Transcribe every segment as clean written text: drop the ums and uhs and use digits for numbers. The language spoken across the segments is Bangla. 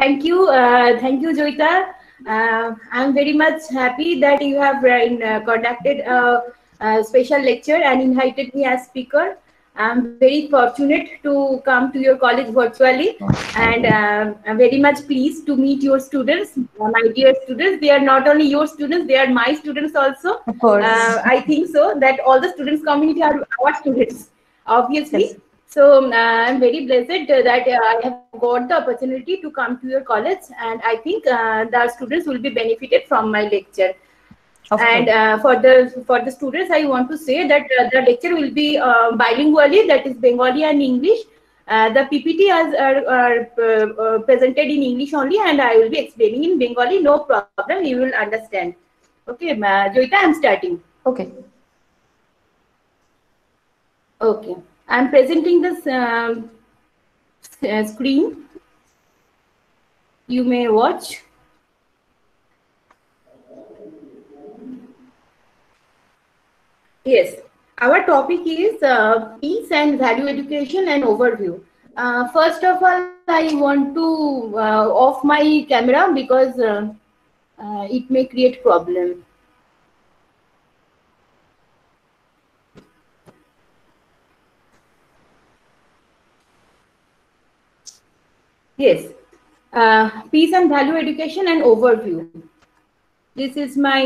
Thank you, Joita. I'm very much happy that you have conducted a special lecture and invited me as speaker. I'm very fortunate to come to your college virtually, and I'm very much pleased to meet your students, my dear students. They are not only your students; they are my students also. Of course. I think so that all the students community are our students, obviously. Yes. So I'm very blessed that I have got the opportunity to come to your college, and I think the students will be benefited from my lecture. And for the students, I want to say that the lecture will be bilingually, that is Bengali and English. The PPT are presented in English only, and I will be explaining in Bengali. No problem, you will understand. Okay, Joita, I'm starting. Okay. Okay. I'm presenting this screen. You may watch. Yes, our topic is peace and value education and overview. First of all, I want to off my camera because it may create problem. Yes, peace and value education and overview. This is my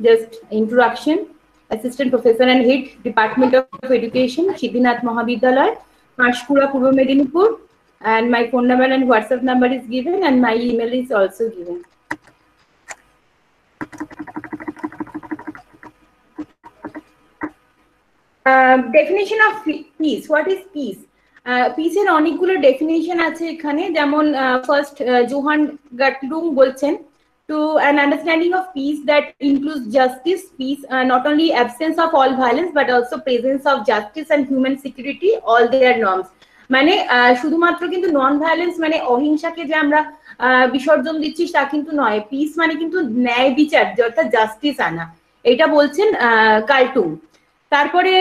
just introduction. Assistant Professor and Head, Department of Education, Siddhinath Mahavidyalaya, Panchkura, Purbo Medinipur, and my phone number and WhatsApp number is given, and my email is also given. Definition of peace. What is peace? পিসের অনেকগুলো ডেফিনেশন আছে এখানে, যেমন ফার্স্ট জোহান গাটলুং বলছেন to an understanding of peace that includes justice, peace, not only absence of all violence but also presence of justice and human security, all their norms. মানে শুধুমাত্র কিন্তু নন ভায়োলেন্স মানে অহিংসাকে যে আমরা বিসর্জন দিচ্ছি তা কিন্তু নয়। পিস মানে কিন্তু ন্যায় বিচার, অর্থাৎ জাস্টিস আনা, এটা বলছেন কার্টুন। তারপরে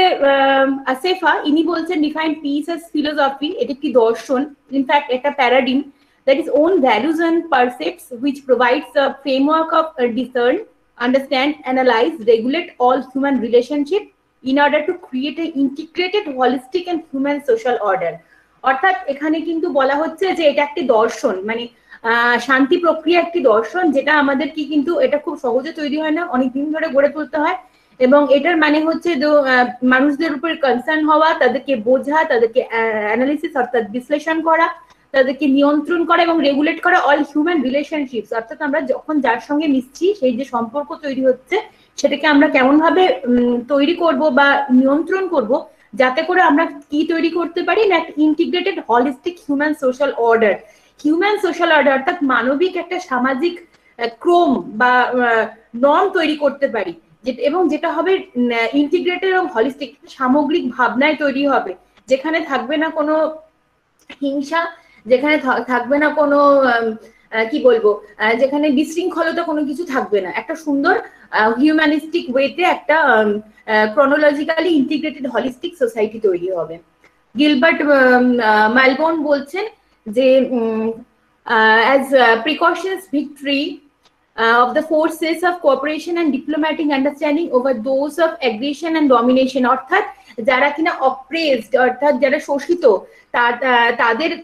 আসেফা ইনি বলছেন ডিফাইন পিস অ্যাজ ফিলোসফি, এটা একটি দর্শন, ইনফ্যাক্ট একটা প্যারাডিম that is own values and percepts, which provides a framework of discern, understand, analyze, regulate all human relationship in order to create an integrated, holistic and human social order. অর্থাৎ এখানে কিন্তু বলা হচ্ছে যে এটা একটি দর্শন, মানে শান্তি প্রক্রিয়া একটি দর্শন, যেটা আমাদেরকে কিন্তু এটা খুব সহজে তৈরি হয় না, অনেকদিন ধরে গড়ে তুলতে হয়। এবং এটার মানে হচ্ছে মানুষদের উপর কনসার্ন হওয়া, তাদেরকে বোঝা, তাদেরকে অ্যানালিসিস অর্থাৎ বিশ্লেষণ করা, তাদেরকে নিয়ন্ত্রণ করা এবং রেগুলেট করা অল হিউম্যান রিলেশনশিপস, অর্থাৎ আমরা যখন যার সঙ্গে মিশছি সেই যে সম্পর্ক তৈরি হচ্ছে সেটাকে আমরা কেমন ভাবে তৈরি করব বা নিয়ন্ত্রণ করব, যাতে করে আমরা কি তৈরি করতে পারি না একটা integrated holistic human social order. Human social order অর্থাৎ মানবিক একটা সামাজিক ক্রম বা নর্ম তৈরি করতে পারি, এবং যেটা হবে ইন্টিগ্রেটেড এবং হলিস্টিক সামগ্রিক ভাবনায় তৈরি হবে, যেখানে থাকবে না কোনো হিংসা, যেখানে থাকবে না কোনো কি বলবো, যেখানে বিশৃঙ্খলতা কোনো কিছু থাকবে না, একটা সুন্দর হিউম্যানিস্টিক ওয়েতে একটা ক্রোনোলজিক্যালি ইন্টিগ্রেটেড হলিস্টিক সোসাইটি তৈরি হবে। গিলবার্ট মাইলবোর্ন বলছেন যে as precautions victory of the forces of cooperation and diplomatic understanding over those of aggression and domination, অর্থাৎ যারা কিনা অপ্রেসড অর্থাৎ যারা শোষিত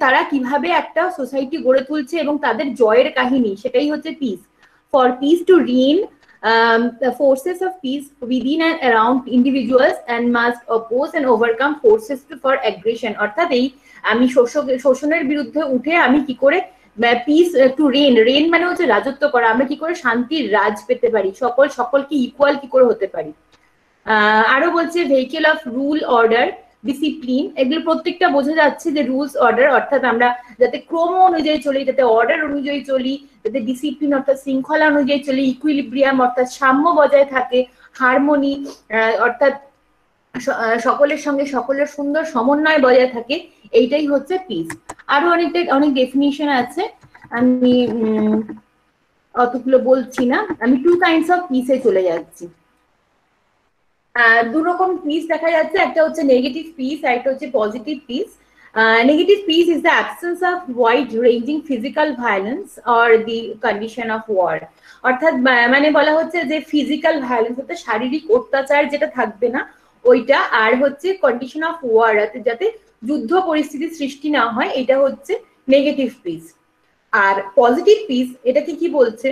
তারা কিভাবে একটা সোসাইটি গড়ে তুলছে এবং তাদের জয়ের কাহিনী, সেটাই হচ্ছে peace. For peace to rein the forces of peace within and around individuals and must oppose and overcome forces for aggression, অর্থাৎ এই আমি শোষণের বিরুদ্ধে উঠে আমি কি করে পিস টু রেন, রেন মানে হচ্ছে রাজত্ব করা, আমরা কি করে শান্তির রাজ পেতে পারি, সকলকে ইকুয়াল কি করে হতে পারি। আরো বলছে vehicle of rule order discipline, এগুলো প্রত্যেকটা বোঝা যাচ্ছে যে রুলস অর্ডার, অর্থাৎ আমরা যাতে ক্রম অনুযায়ী চলি, যাতে অর্ডার অনুযায়ী চলি, যাতে ডিসিপ্লিন অর্থাৎ শৃঙ্খলা অনুযায়ী চলি, ইকুইলিব্রিয়াম অর্থাৎ সাম্য বজায় থাকে, হারমোনি অর্থাৎ সকলের সঙ্গে সকলের সুন্দর সমন্বয় বজায় থাকে, এইটাই হচ্ছে পিস। আরো অনেক ডেফিনিশন আছে, আমি অতগুলো বলছি না, আমি টু কাইন্ডস অফ পিসে চলে যাচ্ছি। দু রকম পিস দেখা যাচ্ছে, একটা হচ্ছে নেগেটিভ পিস আর একটা হচ্ছে positive piece. Negative peace is the absence of wide-ranging physical violence or the condition of war. অর্থাৎ মানে বলা হচ্ছে যে ফিজিক্যাল ভায়োলেন্স অর্থাৎ শারীরিক অত্যাচার যেটা থাকবে না ওইটা, আর হচ্ছে কন্ডিশন অফ ওয়ার যাতে যুদ্ধ পরিস্থিতির সৃষ্টি না হয়, এটা হচ্ছে নেগেটিভ পিস। আর পজিটিভ পিস এটাকে কি বলছে?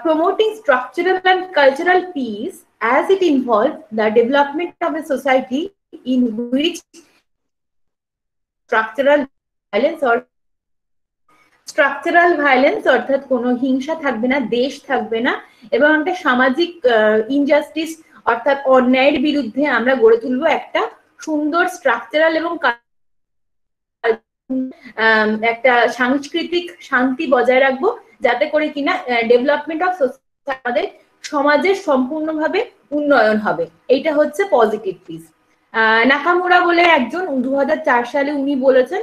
Promoting structural and cultural piece as it involves the development of a society in which structural violence অর্থাৎ কোনো হিংসা থাকবে না, দেশ থাকবে না, এবং একটা সামাজিক ইনজাস্টিস অর্থাৎ অন্যায়ের বিরুদ্ধে আমরা গড়ে তুলবো একটা সুন্দর স্ট্রাকচারাল এবং একটা সাংস্কৃতিক শান্তি বজায় রাখবো, যাতে করে কিনা ডেভেলপমেন্ট অফ সোসাইটি আমাদের সমাজের সম্পূর্ণভাবে উন্নয়ন হবে। এইটা হচ্ছে পজিটিভ পিস। নাকামুরা বলে একজন 2004 সালে উনি বলেছেন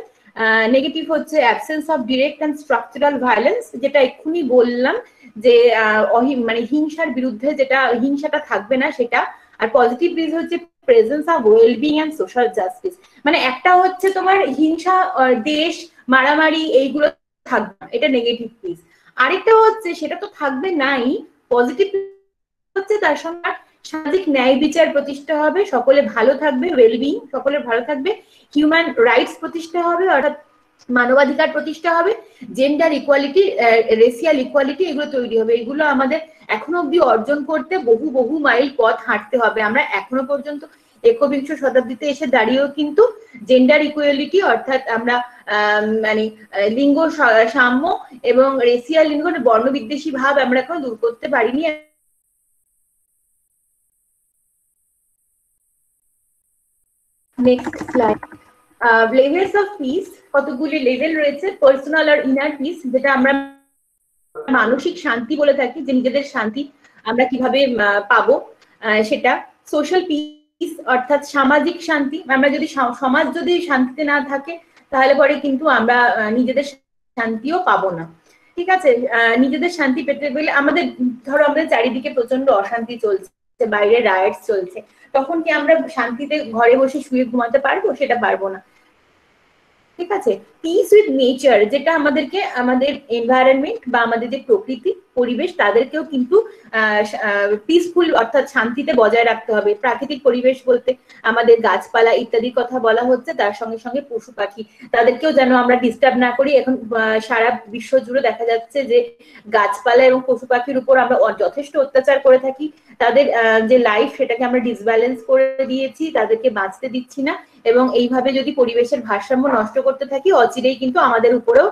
নেগেটিভ হচ্ছে absence of direct and structural violence, যেটা এক্ষুনি বললাম যে মানে হিংসার বিরুদ্ধে যেটা হিংসাটা থাকবে না সেটা। আর পজিটিভ পিস হচ্ছে presence of wellbeing and social justice, মানে একটা হচ্ছে তোমার হিংসা দেশ মারামারি এইগুলো থাকবে না, এটা নেগেটিভ পিস। আরেকটা হচ্ছে সেটা তো থাকবে নাই, পজিটিভ হচ্ছে তার সঙ্গে সামাজিক ন্যায় বিচার প্রতিষ্ঠা হবে, সকলে ভালো থাকবে, ওয়েলবিং সকলে ভালো থাকবে, হিউম্যান রাইটস প্রতিষ্ঠা হবে অর্থাৎ মানবাধিকার প্রতিষ্ঠা হবে, জেন্ডার ইকুয়ালিটি, রেসিয়াল ইকুয়ালিটি এগুলো তৈরি হবে। এগুলো আমাদের এখনো অব্দি অর্জন করতে বহু বহু মাইল পথ হাঁটতে হবে। আমরা এখনো পর্যন্ত 21শ শতাব্দীতে এসে দাঁড়িয়েও কিন্তু জেন্ডার ইকুয়ালিটি অর্থাৎ আমরা মানে লিঙ্গ সাম্য এবং রেসিয়াল লিঙ্গ বর্ণবিদ্বেষী ভাব আমরা এখনো দূর করতে পারিনি। Next slide. Levels of piece, কতগুলি লেভেল রয়েছে। পার্সোনাল আর ইনার পিস, যেটা আমরা মানসিক শান্তি বলে থাকি, যে নিজেদের শান্তি আমরা কিভাবে পাবো সেটা। সোশ্যাল পিস অর্থাৎ সামাজিক শান্তি, আমরা যদি সমাজ যদি শান্তিতে না থাকে তাহলে পরে কিন্তু আমরা নিজেদের শান্তিও পাবো না। ঠিক আছে, নিজেদের শান্তি পেতে গেলে আমাদের ধরো আমাদের চারিদিকে প্রচন্ড অশান্তি চলছে, বাইরে রাইটস চলছে, তখন কি আমরা শান্তিতে ঘরে বসে শুয়ে ঘুমাতে পারবো? সেটা পারবো না। ঠিক আছে, পিস উইথ নেচার, যেটা আমাদেরকে আমাদের এনভায়রনমেন্ট বা আমাদের যে প্রকৃতি পরিবেশ তাদেরকেও কিন্তু পিসফুল অর্থাৎ শান্তিতে বজায় রাখতে হবে। প্রাকৃতিক পরিবেশ বলতে আমাদের গাছপালা ইত্যাদির কথা বলা হচ্ছে, তার সঙ্গে সঙ্গে পশু পাখি তাদেরকেও যেন আমরা ডিস্টার্ব না করি। এখন সারা বিশ্ব জুড়ে দেখা যাচ্ছে যে গাছপালা এবং পশু পাখির উপর আমরা যথেষ্ট অত্যাচার করে থাকি, তাদের যে লাইফ সেটাকে আমরা ডিসব্যালেন্স করে দিয়েছি, তাদেরকে বাঁচতে দিচ্ছি না, এবং এইভাবে যদি পরিবেশের ভারসাম্য নষ্ট করতে থাকি অচিরেই কিন্তু আমাদের উপরেও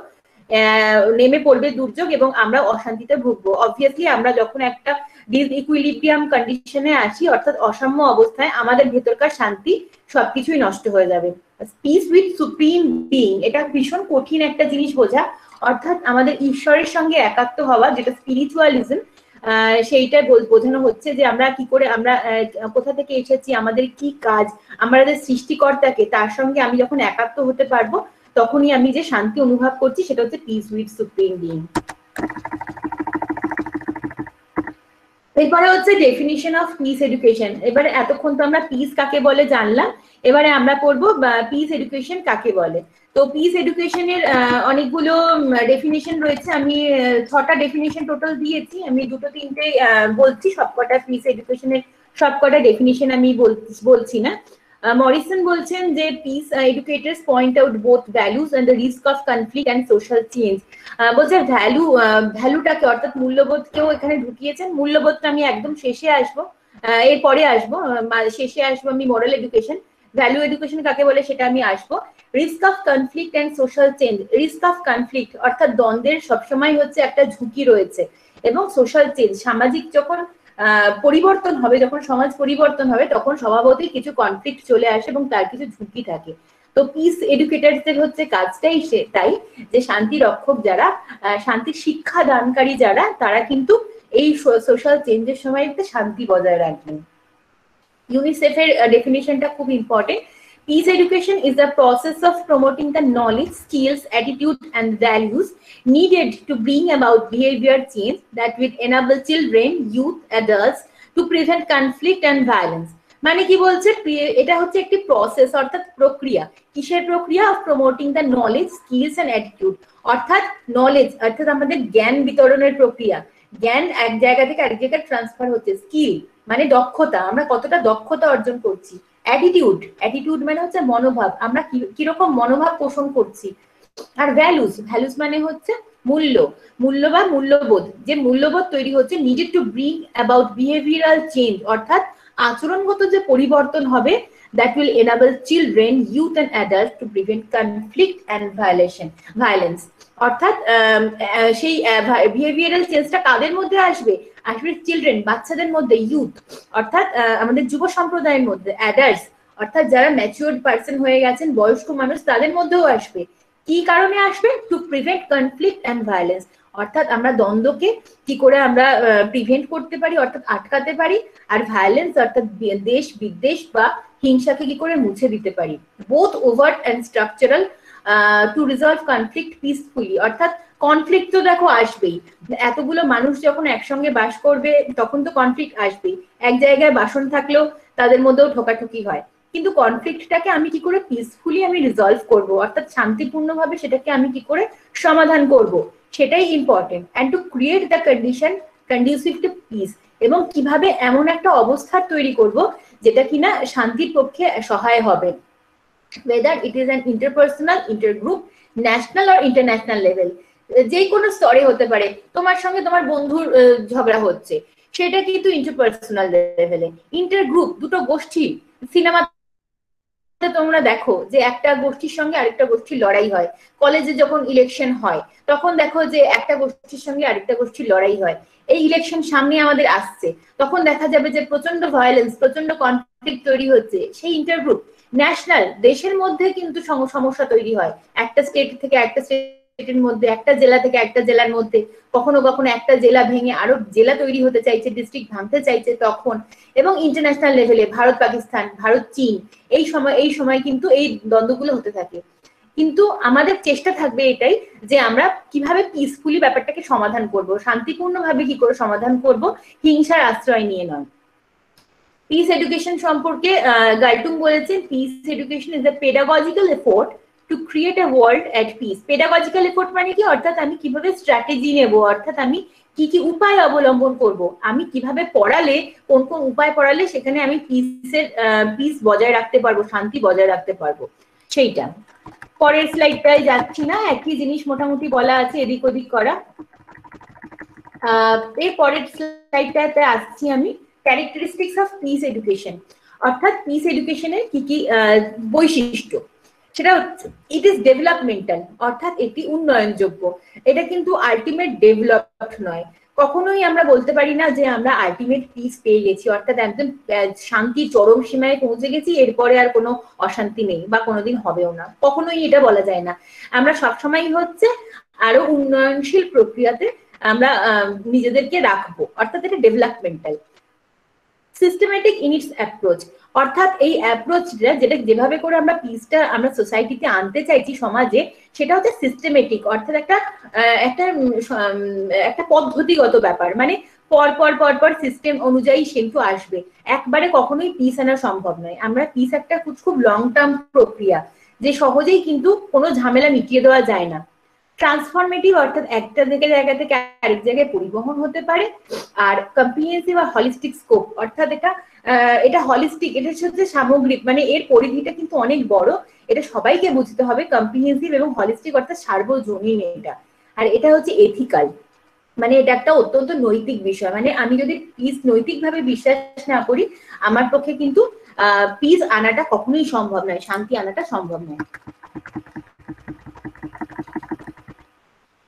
নেমে পড়বে দুর্যোগ এবং আমরা অশান্তিতে ভুগবো। অবভিয়াসলি আমরা যখন একটা ডিসইকুইলিব্রিয়াম কন্ডিশনে আসি অর্থাৎ অসাম্য অবস্থায়, আমাদের ভেতরকার শান্তি সবকিছুই নষ্ট হয়ে যাবে। পিস উইথ সুপ্রিম বিং, এটা ভীষণ কঠিন একটা জিনিস বোঝা, অর্থাৎ আমাদের ঈশ্বরের সঙ্গে একাত্ম হওয়া, যেটা স্পিরিচুয়ালিজম, সেইটা বোঝানো হচ্ছে যে আমরা কি করে, আমরা কোথা থেকে এসেছি, আমাদের কি কাজ, আমাদের সৃষ্টিকর্তাকে তার সঙ্গে আমি যখন একাত্ম হতে পারবো তখনই আমি যে শান্তি অনুভব করছি সেটা হচ্ছে পিস উইথ সুপ্রিম বিং। এরপরে হচ্ছে ডেফিনিশন অফ পিস এডুকেশন। এবারে এতক্ষণ তো আমরা পিস কাকে বলে জানলাম, এবারে আমরা পড়বো পিস এডুকেশন কাকে বলে। তো পিস এডুকেশনের অনেকগুলো ডেফিনিশন রয়েছে, আমি 6টা ডেফিনিশন টোটাল দিয়েছি, আমি 2-3টে বলছি, সবকটা পিস এডুকেশনের সবকটা ডেফিনিশন আমি বলছি না। মরিসন বলছেন যে peace educators point out both values and the risk of conflict and social change. বলছে ভ্যালুটাকে অর্থাৎ মূল্যবোধকেও এখানে ঢুকিয়েছেন। মূল্যবোধটা আমি একদম শেষে আসবো, এরপরে আসবো, শেষে আসবো আমি মোরাল এডুকেশন। ভ্যালু এডুকেশন কাকে বলে সেটা আমি আসবো। Risk of conflict and social change, risk of conflict অর্থাৎ দ্বন্দ্বের সবসময় হচ্ছে একটা ঝুঁকি রয়েছে, এবং সোশ্যাল চেঞ্জ সামাজিক যখন পরিবর্তন হবে, যখন সমাজ পরিবর্তন হবে তখন স্বভাবতই কিছু কনফ্লিক্ট চলে আসে এবং তার কিছু ঝুঁকি থাকে। তো পিস এডুকেটরদের হচ্ছে কাজটাই তাই যে শান্তি রক্ষক যারা, শান্তির শিক্ষা দানকারী যারা, তারা কিন্তু এই সোশ্যাল চেঞ্জের সময় একটা শান্তি বজায় রাখবেন। ইউনিসেফের ডেফিনিশনটা খুব important. Peace education is the process of promoting the knowledge, skills, attitude, and values needed to bring about behavior change that will enable children, youth, adults to prevent conflict and violence. মানে কি বলছে, এটা হচ্ছে একটি প্রসেস অর্থাৎ প্রক্রিয়া। কিসের প্রক্রিয়া? Of promoting the knowledge, skills and attitude. অর্থাৎ নলেজ অর্থাৎ আমাদের জ্ঞান বিতরণের প্রক্রিয়া, জ্ঞান এক জায়গা থেকে আরেক জায়গায় ট্রান্সফার হচ্ছে। স্কিল মানে দক্ষতা, আমরা কতটা দক্ষতা অর্জন করছি। অ্যাটিটিউড, অ্যাটিটিউড মানে হচ্ছে মনোভাব, আমরা কিরকম মনোভাব পোষণ করছি। আর ভ্যালুস, ভ্যালুস মানে হচ্ছে মূল্য, মূল্য বা মূল্যবোধ, যে মূল্যবোধ তৈরি হচ্ছে needed to bring about behavioural change, অর্থাৎ আচরণগত যে পরিবর্তন হবে, that will enable children, youth and adults to prevent conflict and violence। অর্থাৎ সেই বিহেভিয়ারাল চেঞ্জটা কাদের মধ্যে আসবে? আসবে চিলড্রেন, বাচ্চাদের মধ্যে, ইউথ অর্থাৎ আমাদের যুব সম্প্রদায়ের মধ্যে, অ্যাডাল্টস অর্থাৎ যারা ম্যাচিউরড পার্সন হয়ে গেছেন, বয়স্ক মানুষ, তাদের মধ্যেও আসবে। কি কারণে আসবে? To prevent conflict and violence, অর্থাৎ আমরা দ্বন্দ্বকে কি করে আমরা প্রিভেন্ট করতে পারি, অর্থাৎ আটকাতে পারি, আর ভায়োলেন্স অর্থাৎ দেশ বিদ্বেষ বা হিংসাকে কি করে মুছে দিতে পারি। Both overt and structural two resolve conflict peacefully, অর্থাৎ কনফ্লিক্ট তো দেখো আসবেই, এতগুলো মানুষ যখন একসঙ্গে বাস করবে তখন তো কনফ্লিক্ট আসবেই। এক জায়গায় বাসন থাকলেও তাদের মধ্যেও ঠোকাঠুকি হয়, কিন্তু কনফ্লিক্টটাকে আমি কি করে পিসফুলি আমি রিজলভ করব, অর্থাৎ শান্তিপূর্ণভাবে সেটাকে আমি কি করে সমাধান করব, সেটাই important. And to create the condition conducive to piece, এবং কিভাবে এমন একটা অবস্থা তৈরি করব যেটা কিনা শান্তির পক্ষে সহায় হবে, whether it is an interpersonal, intergroup, national or international level। যে কোনো স্তরে হতে পারে, তোমার সঙ্গে তোমার বন্ধুর ঝগড়া হচ্ছে, সেটা কিন্তু ইন্টারপার্সোনাল লেভেলে। ইন্টারগ্রুপ, দুটো গোষ্ঠী, সিনেমা তোমরা দেখো যে একটা গোষ্ঠীর সঙ্গে আরেকটা গোষ্ঠীর লড়াই হয়, কলেজে যখন ইলেকশন হয় তখন দেখো যে একটা গোষ্ঠীর সঙ্গে আরেকটা গোষ্ঠীর লড়াই হয়। এই ইলেকশন সামনে আমাদের আসছে, তখন দেখা যাবে যে প্রচন্ড ভায়োলেন্স, প্রচন্ড কনফ্লিক্ট তৈরি হচ্ছে। সেই ইন্টারগ্রুপ। ন্যাশনাল, দেশের মধ্যে কিন্তু সমস্যা তৈরি হয়, একটা স্টেট থেকে একটা স্টেটের মধ্যে, একটা জেলা থেকে একটা জেলার মধ্যে, কখনো কখনো একটা জেলা ভেঙে আরো জেলা তৈরি হতে চাইছে, ডিস্ট্রিক্ট ভাঙতে চাইছে তখন। এবং ইন্টারন্যাশনাল লেভেলে ভারত পাকিস্তান, ভারত চীন, এই সময় কিন্তু এই দ্বন্দ্বগুলো হতে থাকে। কিন্তু আমাদের চেষ্টা থাকবে এটাই যে আমরা কিভাবে পিসফুলি ব্যাপারটাকে সমাধান করব, শান্তিপূর্ণভাবে কি করে সমাধান করব, হিংসার আশ্রয় নিয়ে নয়। পিস এডুকেশন সম্পর্কে গাইটুং বলেছেন, piece education is a pedagogical effort to create a world at piece. Pedagogical effort মানে কি? অর্থাৎ আমি কিভাবে স্ট্র্যাটেজি নেব, অর্থাৎ আমি কি কি উপায় অবলম্বন করব, আমি কিভাবে পড়ালে, কোন কোন উপায় পড়ালে সেখানে আমি পিস বজায় রাখতে পারবো, শান্তি বজায় রাখতে পারবো, সেইটা। পরের স্লাইডটায় যাচ্ছি না, একই জিনিস মোটামুটি বলা আছে, এদিক ওদিক করা। এর পরের স্লাইডটাতে আসছি আমি, ক্যারেক্টারিস্টিক্স অফ পিস এডুকেশন, অর্থাৎ পিস এডুকেশনের কি কি বৈশিষ্ট্য। সেটা হচ্ছে ইট ইজ ডেভেলপমেন্টাল, অর্থাৎ এটি উন্নয়নযোগ্য, এটা কিন্তু আলটিমেট ডেভেলপড নয়। কখনোই আমরা বলতে পারি না যে আমরা আলটিমেট পিস পেয়ে গেছি, অর্থাৎ একদম শান্তির চরম সীমায় পৌঁছে গেছি, এরপরে আর কোনো অশান্তি নেই বা কোনোদিন হবেও না, কখনোই এটা বলা যায় না। আমরা সবসময় হচ্ছে আরো উন্নয়নশীল প্রক্রিয়াতে আমরা নিজেদেরকে রাখবো, অর্থাৎ এটা developmental. Systematic in it's approach, অর্থাৎ এই অ্যাপ্রোচটা যেটা যেভাবে করে আমরা পিসটা আমরা সোসাইটিতে আনতে চাইছি সমাজে, সেটা হচ্ছে সিস্টেমেটিক, অর্থাৎ একটা পদ্ধতিগত ব্যাপার, মানে পর সিস্টেম অনুযায়ী কিন্তু আসবে, একবারে কখনোই পিস আনা সম্ভব নয়। আমরা পিস একটা খুব লং টার্ম প্রক্রিয়া, যে সহজেই কিন্তু কোনো ঝামেলা মিটিয়ে দেওয়া যায় না। ট্রান্সফরমেটিভ, অর্থাৎ একটা জায়গা থেকে আরেক জায়গায় পরিবহন হতে পারে। আর কম্প্রিহেন্সিভ আর হলিস্টিক স্কোপ, অর্থাৎ এটা হলিস্টিক, এটা হচ্ছে সামগ্রিক, মানে এর পরিধিটা কিন্তু অনেক বড়, এটা সবাইকে বুঝতে হবে। কম্প্রিহেন্সিভ এবং হলিস্টিক অর্থাৎ সার্বজনীন এটা। আর এটা হচ্ছে এথিক্যাল, মানে এটা একটা অত্যন্ত নৈতিক বিষয়, মানে আমি যদি পিস নৈতিকভাবে বিশ্বাস না করি, আমার পক্ষে কিন্তু পিস আনাটা কখনোই সম্ভব নয়, শান্তি আনাটা সম্ভব নয়।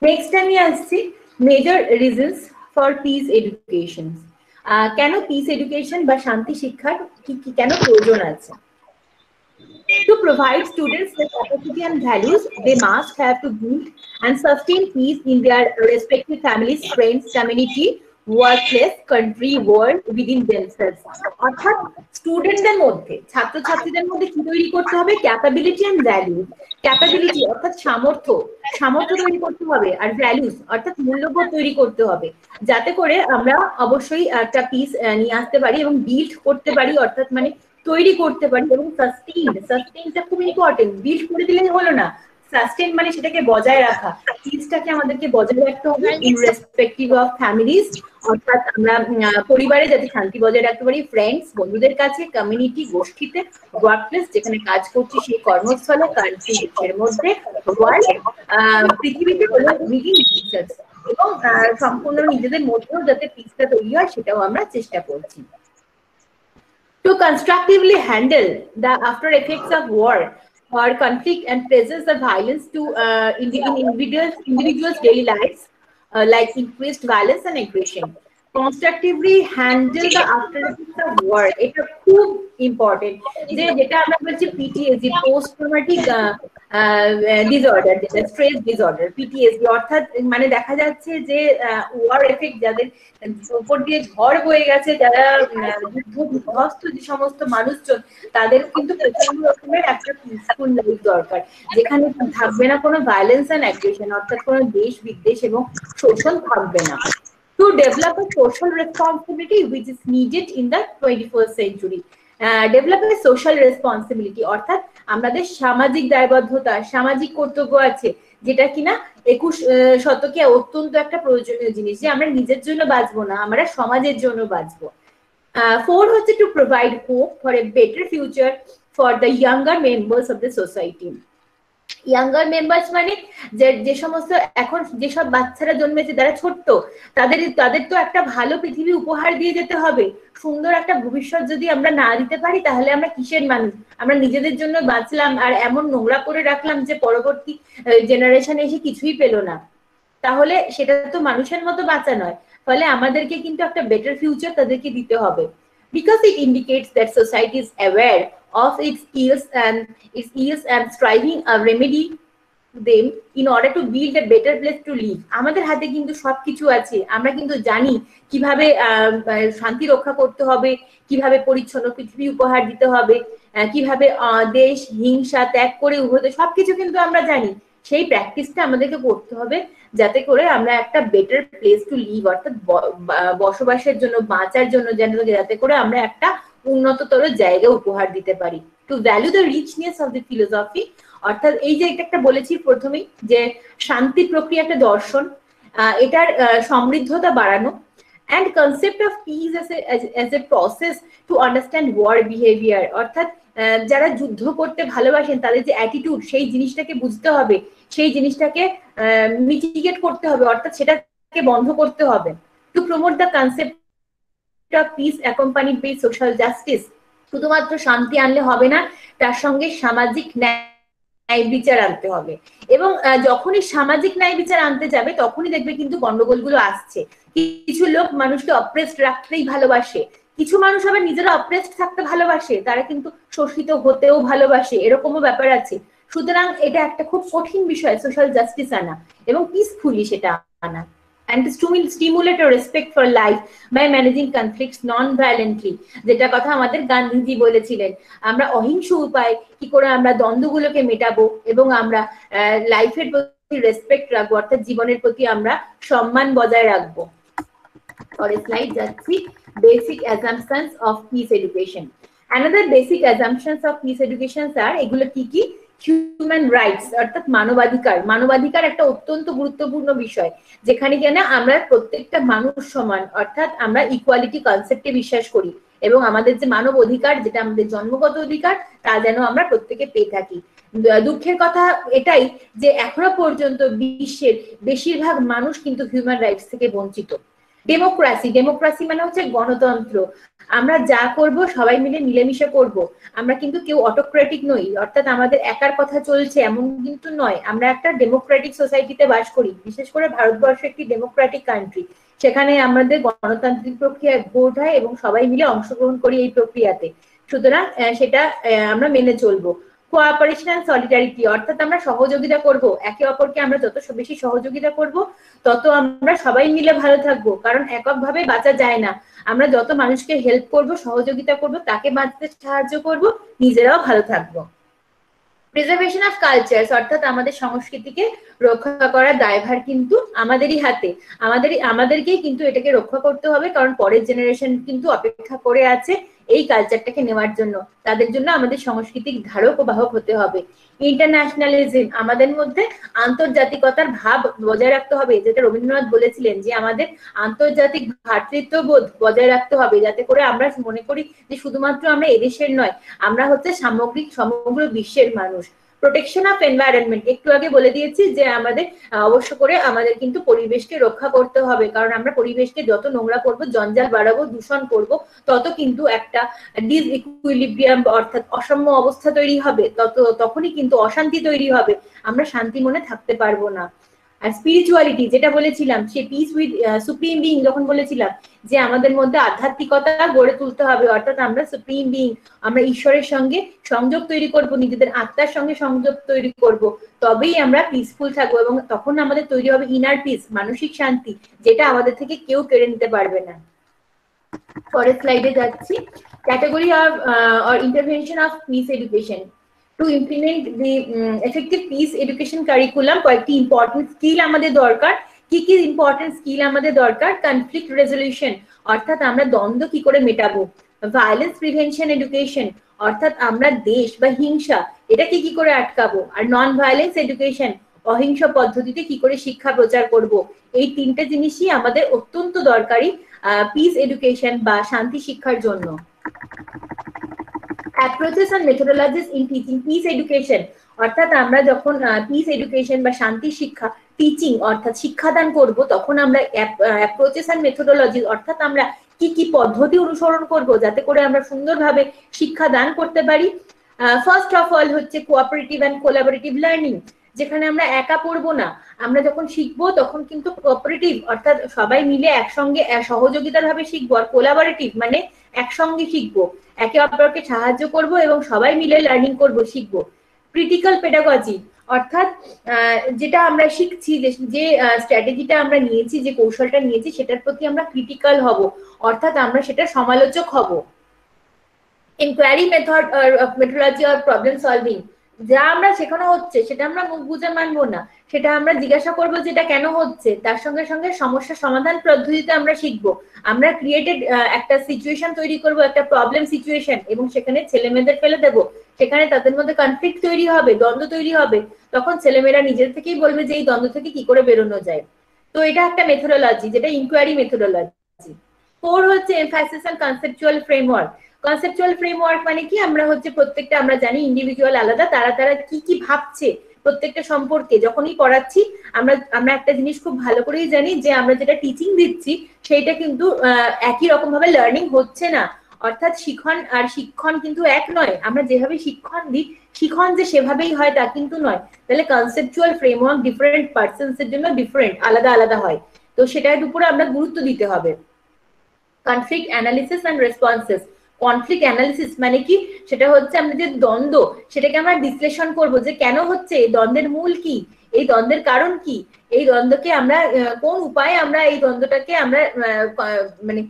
নেক্সট আমি আসছি major reasons for piece education. কেন পিস এডুকেশন বা শান্তি শিক্ষার কেন প্রয়োজন আছে? To provide students the capacity and values they must have to build and sustain peace in their respective families, friends, community, workplace, country, world, within themselves। অর্থাৎ স্টুডেন্টদের মধ্যে, ছাত্রছাত্রীদের মধ্যে কি তৈরি করতে হবে? Capability and values. ক্যাপাবিলিটি অর্থাৎ সামর্থ্য তৈরি করতে হবে, আর ভ্যালুজ অর্থাৎ মূল্যবোধ তৈরি করতে হবে, যাতে করে আমরা অবশ্যই একটা পিস নিয়ে আসতে পারি এবং বিল্ড করতে পারি, অর্থাৎ মানে তৈরি করতে পারি এবং সাস্টেইনটা খুব ইম্পর্টেন্ট। বিল্ড করে দিলেই হলো না, সাস্টেইন মানে সেটাকে বজায় রাখা। পিসটাকে আমাদেরকে বজায় রাখতে হবে ইররেসপেক্টিভ অফ ফ্যামিলিজ, অর্থাৎ আমরা পরিবারে যাতে শান্তি বজায় রাখতে পারি, ফ্রেন্ডস বন্ধুদের কাছে, কমিউনিটি গোষ্ঠীতে, ওয়ার্কপ্লেস যেখানে কাজ করছি সেই কর্মস্থলে, কান্ট্রি দেশের মধ্যে, ওয়ার্ল্ড পৃথিবীতে হলো উইদিন রিসার্চ, এবং সম্পূর্ণ নিজেদের মধ্যেও যাতে পিসটা তৈরি হয় সেটাও আমরা চেষ্টা করছি। To constructively handle the after effects of war or conflict and presence of violence to in individuals' daily lives, like increased violence and aggression. Constructively handle the after effects of war. এটা খুব ইম্পর্টেন্ট, যেটা আমরা বলছি পিটিএসডি, পোস্ট ট্রমাটিক ডিসঅর্ডার, যেটা স্ট্রেস ডিসঅর্ডার, পিটিএসডি, অর্থাৎ মানে দেখা যাচ্ছে যে ওয়ার এফেক্ট যাদের উপর দিয়ে ঝড় বয়ে গেছে, যারা যুদ্ধ বিধ্বস্ত যে সমস্ত মানুষজন, তাদের কিন্তু প্রচন্ড রকমের একটা পিসফুল লাইফ দরকার, যেখানে থাকবে না কোনো ভায়োলেন্স এন্ড অ্যাগ্রেশন, অর্থাৎ কোনো দেশ বিদ্বেষ এবং শোষণ থাকবে না। To develop a social responsibility which is needed in the 21st century. Develop a social responsibility, অর্থাৎ আমাদের সামাজিক দায়বদ্ধতা, সামাজিক কর্তব্য আছে, যেটা কিনা 21 শতকে অত্যন্ত একটা প্রয়োজনীয় জিনিস, যে আমরা নিজের জন্য বাঁচবো না, আমরা সমাজের জন্য বাঁচবো। 4 হচ্ছে to provide hope for a better future for the younger members of the society. Younger members মানে যে সমস্ত এখন যেসব বাচ্চারা জন্মেছে যারা ছোট্ট, তাদের তো একটা ভালো পৃথিবী উপহার দিয়ে যেতে হবে। সুন্দর একটা ভবিষ্যৎ যদি আমরা না দিতে পারি তাহলে আমরা কিসের মানুষ? আমরা নিজেদের জন্য বাঁচলাম আর এমন নোংরা করে রাখলাম যে পরবর্তী জেনারেশন এসে কিছুই পেলো না, তাহলে সেটা তো মানুষের মতো বাঁচা নয়। ফলে আমাদেরকে কিন্তু একটা বেটার ফিউচার তাদেরকে দিতে হবে, because it indicates that society is aware of its ills and striving a remedy them in order to build a better place to live. আমাদের হাতে কিন্তু সবকিছু আছে, আমরা কিন্তু জানি কিভাবে শান্তি রক্ষা করতে হবে, কিভাবে পরিচ্ছন্ন পৃথিবী উপহার দিতে হবে, কিভাবে দেশ হিংসা ত্যাগ করে উভতে, সবকিছু কিন্তু আমরা জানি। সেই প্র্যাকটিসটা আমাদেরকে করতে হবে যাতে করে আমরা একটা বেটার প্লেস টু লিভ, অর্থাৎ বসবাসের জন্য, বাঁচার জন্য, যাতে করে আমরা একটা উন্নততর জায়গা উপহার দিতে পারি। To value the richness of the philosophy, অর্থাৎ এই যে একটা বলেছি প্রথমেই যে শান্তি প্রক্রিয়া একটা দর্শন, এটার সমৃদ্ধতা বাড়ানো, and concept of peace as a process to understand war behavior, অর্থাৎ যারা যুদ্ধ করতে ভালোবাসেন তাদের যে অ্যাটিটিউড, সেই জিনিসটাকে বুঝতে হবে, সেই জিনিসটাকে মিটিগেট করতে হবে, অর্থাৎ সেটাকে বন্ধ করতে হবে। To promote the concept of peace accompanied by social justice, শুধুমাত্র শান্তি আনলে হবে না, তার সঙ্গে সামাজিক ন্যায় বিচার আনতে হবে। এবং যখনই সামাজিক ন্যায় বিচার আনতে যাবে তখনই দেখবে কিন্তু গন্ডগোলগুলো আসছে। কিছু লোক মানুষকে অপ্রেসড রাখতেই ভালোবাসে, কিছু মানুষ আবার নিজেরা অপ্রেসড থাকতে ভালোবাসে, তারা কিন্তু শোষিত হতেও ভালোবাসে, এরকমও ব্যাপার আছে। সুতরাং এটা একটা খুব কঠিন বিষয় সোশ্যাল জাস্টিস আনা এবং পিসফুলি সেটা আনা। and to stimulate a respect for life by managing conflicts non-violently, যেটা কথা আমাদের গান্ধীজি বলেছিলেন, আমরা অহিংস উপায় কি করে আমরা দ্বন্দ্বগুলোকে মেটাবো এবং আমরা লাইফের প্রতি রেসপেক্ট রাখবো, অর্থাৎ জীবনের প্রতি আমরা সম্মান বজায় রাখবো। পরের স্লাইড যাচ্ছি, basic assumptions of peace education. Another basic assumptions of peace education আর এগুলো কি কি? হিউম্যান রাইটস, অর্থাৎ মানবাধিকার। মানবাধিকার একটা অত্যন্ত গুরুত্বপূর্ণ বিষয়, যেখানে কিনা আমরা প্রত্যেকটা মানুষ সমান, অর্থাৎ আমরা ইকুয়ালিটি কনসেপ্টে বিশ্বাস করি এবং আমাদের যে মানব অধিকার, যেটা আমাদের জন্মগত অধিকার, তা যেন আমরা প্রত্যেকে পেয়ে থাকি। দুঃখের কথা এটাই যে এখনো পর্যন্ত বিশ্বের বেশিরভাগ মানুষ কিন্তু হিউম্যান রাইটস থেকে বঞ্চিত। ডেমোক্রাসি মানে হচ্ছে গণতন্ত্র, আমরা যা করব সবাই মিলে মিলেমিশে করব, আমরা কিন্তু কেউ অটোক্রেটিক নই, অর্থাৎ আমাদের একার কথা চলছে এমন কিন্তু নয়। আমরা একটা ডেমোক্রেটিক সোসাইটিতে বাস করি, বিশেষ করে ভারতবর্ষ একটি ডেমোক্রেটিক কান্ট্রি, সেখানে আমাদের গণতান্ত্রিক প্রক্রিয়ায় ভোট হয় এবং সবাই মিলে অংশগ্রহণ করি এই প্রক্রিয়াতে। সুতরাং সেটা আমরা মেনে চলবো। কোঅপারেশন এন্ড সলিডারিটি, অর্থাৎ আমরা সহযোগিতা করব, একে অপরকে আমরা যত বেশি সহযোগিতা করব তত আমরা সবাই মিলে ভালো থাকবো, কারণ এককভাবে বাঁচা যায় না। আমরা যত মানুষকে হেল্প করব, সহযোগিতা করব, তাকে বাঁচতে সাহায্য করব, নিজেরাও ভালো থাকবো। প্রিজার্ভেশন অফ কালচারস, অর্থাৎ আমাদের সংস্কৃতিকে রক্ষা করার দায়ভার কিন্তু আমাদেরই হাতে, আমাদেরকেই কিন্তু এটাকে রক্ষা করতে হবে, কারণ পরের জেনারেশন কিন্তু অপেক্ষা করে আছে এই কালচারটাকে নেওয়ার জন্য। তাদের জন্য আমাদের সাংস্কৃতিক ধারক ও বাহক হতে হবে। ইন্টারন্যাশনালিজম, আমাদের মধ্যে আন্তর্জাতিকতার ভাব বজায় রাখতে হবে, যেটা রবীন্দ্রনাথ বলেছিলেন যে আমাদের আন্তর্জাতিক ভ্রাতৃত্ববোধ বজায় রাখতে হবে, যাতে করে আমরা মনে করি যে শুধুমাত্র আমরা এদেশের নয়, আমরা হচ্ছে সামগ্রিক সমগ্র বিশ্বের মানুষ। প্রোটেকশন অফ এনভায়রনমেন্ট, একটু আগে বলে দিয়েছি যে আমাদের অবশ্য করে আমাদের কিন্তু পরিবেশকে রক্ষা করতে হবে, কারণ আমরা পরিবেশকে যত নোংরা করব, জঞ্জাল বাড়াবো, দূষণ করব, তত কিন্তু একটা ডিসইকুইলিব্রিয়াম অর্থাৎ অসাম্য অবস্থা তৈরি হবে, তখনই কিন্তু অশান্তি তৈরি হবে, আমরা শান্তি মনে থাকতে পারবো না। আর স্পিরিচুয়ালিটি যেটা বলেছিলাম, সে পিস উইথ সুপ্রিম বিং, যখন বলেছিলাম যে আমাদের মধ্যে আধ্যাত্মিকতা গড়ে তুলতে হবে, অর্থাৎ আমরা সুপ্রিম বিং, আমরা ঈশ্বরের সঙ্গে সংযোগ তৈরি করব, নিজেদের আত্মার সঙ্গে সংযোগ তৈরি করব, তবেই আমরা পিসফুল থাকবো, এবং তখন আমাদের তৈরি হবে ইনার পিস, মানসিক শান্তি, যেটা আমাদের থেকে কেউ কেড়ে নিতে পারবে না। পরের স্লাইডে যাচ্ছি। Category of or intervention of peace education. To implement the effective peace education curriculum, কয়েকটি ইম্পর্টেন্ট স্কিল আমাদের দরকার। কি কি ইম্পর্টেন্ট স্কিল আমাদের দরকার? কনফ্লিক্ট রেজলিউশন, অর্থাৎ আমরা দ্বন্দ্ব কি করে মেটাবো। ভায়োলেন্স প্রিভেনশন এডুকেশন, অর্থাৎ আমরা দেশ বা হিংসা এটাকে কি করে আটকাবো। আর নন ভায়োলেন্স এডুকেশন, অহিংস পদ্ধতিতে কি করে শিক্ষা প্রচার করব। এই তিনটে জিনিসই আমাদের অত্যন্ত দরকারি পিস এডুকেশন বা শান্তি শিক্ষার জন্য। Approaches and methodologies in teaching peace education, অর্থাৎ আমরা যখন পিস এডুকেশন বা শান্তি শিক্ষা টিচিং অর্থাৎ শিক্ষাদান করব, তখন আমরা অ্যাপ্রোচেস এন্ড মেথোডোলজিস অর্থাৎ আমরা কি কি পদ্ধতি অনুসরণ করব যাতে করে আমরা সুন্দরভাবে শিক্ষাদান করতে পারি। ফার্স্ট অফ অল হচ্ছে কোঅপারেটিভ এন্ড কোলাবোরেটিভ লার্নিং, যেখানে আমরা একা পড়বো না, আমরা যখন শিখবো তখন কিন্তু কোঅপারেটিভ অর্থাৎ সবাই মিলে একসঙ্গে সহযোগিতার ভাবে শিখবো, আর কোলাবোরেটিভ মানে একসঙ্গে শিখবো, একে অপরকে সাহায্য করব এবং সবাই মিলে লার্নিং করব, শিখবো। ক্রিটিক্যাল পেডাগজি, অর্থাৎ যেটা আমরা শিখছি, যে স্ট্র্যাটেজিটা আমরা নিয়েছি, যে কৌশলটা নিয়েছি, সেটার প্রতি আমরা ক্রিটিক্যাল হব, অর্থাৎ আমরা সেটা সমালোচক হব। Inquiry methodology or problem solving, যা আমরা শেখানো হচ্ছে সেটা আমরা মুখ বুঝে মানবো না, সেটা আমরা জিজ্ঞাসা করবো যেটা কেন হচ্ছে, তার সঙ্গে সঙ্গে সমস্যা সমাধান পদ্ধতিতে আমরা শিখবো। আমরা ক্রিয়েটেড একটা সিচুয়েশন তৈরি করব, একটা প্রবলেম সিচুয়েশন, এবং সেখানে ছেলে মেয়েদের ফেলে দেবো, সেখানে তাদের মধ্যে কনফ্লিক্ট তৈরি হবে, দ্বন্দ্ব তৈরি হবে, তখন ছেলেমেয়েরা নিজের থেকেই বলবে যে এই দ্বন্দ্ব থেকে কি করে বেরোনো যায়। তো এটা একটা মেথোডোলজি, যেটা ইনকোয়ারি মেথোডোলজি। 4 হচ্ছে emphasis on conceptual framework. Conceptual framework মানে কি, আমরা হচ্ছে প্রত্যেকটা, আমরা জানি ইন্ডিভিজুয়াল আলাদা, তারা কি কি ভাবছে প্রত্যেকটা সম্পর্কে যখনই পড়াচ্ছি, আমরা একটা জিনিস খুব ভালো করেই জানি যে আমরা যেটা টিচিং দিচ্ছি সেইটা কিন্তু একই রকম ভাবে লার্নিং হচ্ছে না, অর্থাৎ শিখন আর শিক্ষণ কিন্তু এক নয়, আমরা যেভাবে শিক্ষণ দিই শিখন যে সেভাবেই হয় তা কিন্তু নয়। তাহলে কনসেপচুয়াল ফ্রেমওয়ার্ক ডিফারেন্ট পার্সনস এর জন্য ডিফারেন্ট, আলাদা আলাদা হয়, তো সেটার উপরে আমরা গুরুত্ব দিতে হবে। Conflict analysis and responses, conflict analysis মানে কি, সেটা হচ্ছে আমরা যে দ্বন্দ্ব সেটাকে আমরা বিশ্লেষণ করব, যে কেন হচ্ছে, এই দ্বন্দ্বের মূল কি, এই দ্বন্দ্বের কারণ কি, এই দ্বন্দ্বকে আমরা কোন উপায়ে আমরা এই দ্বন্দ্বটাকে আমরা মানে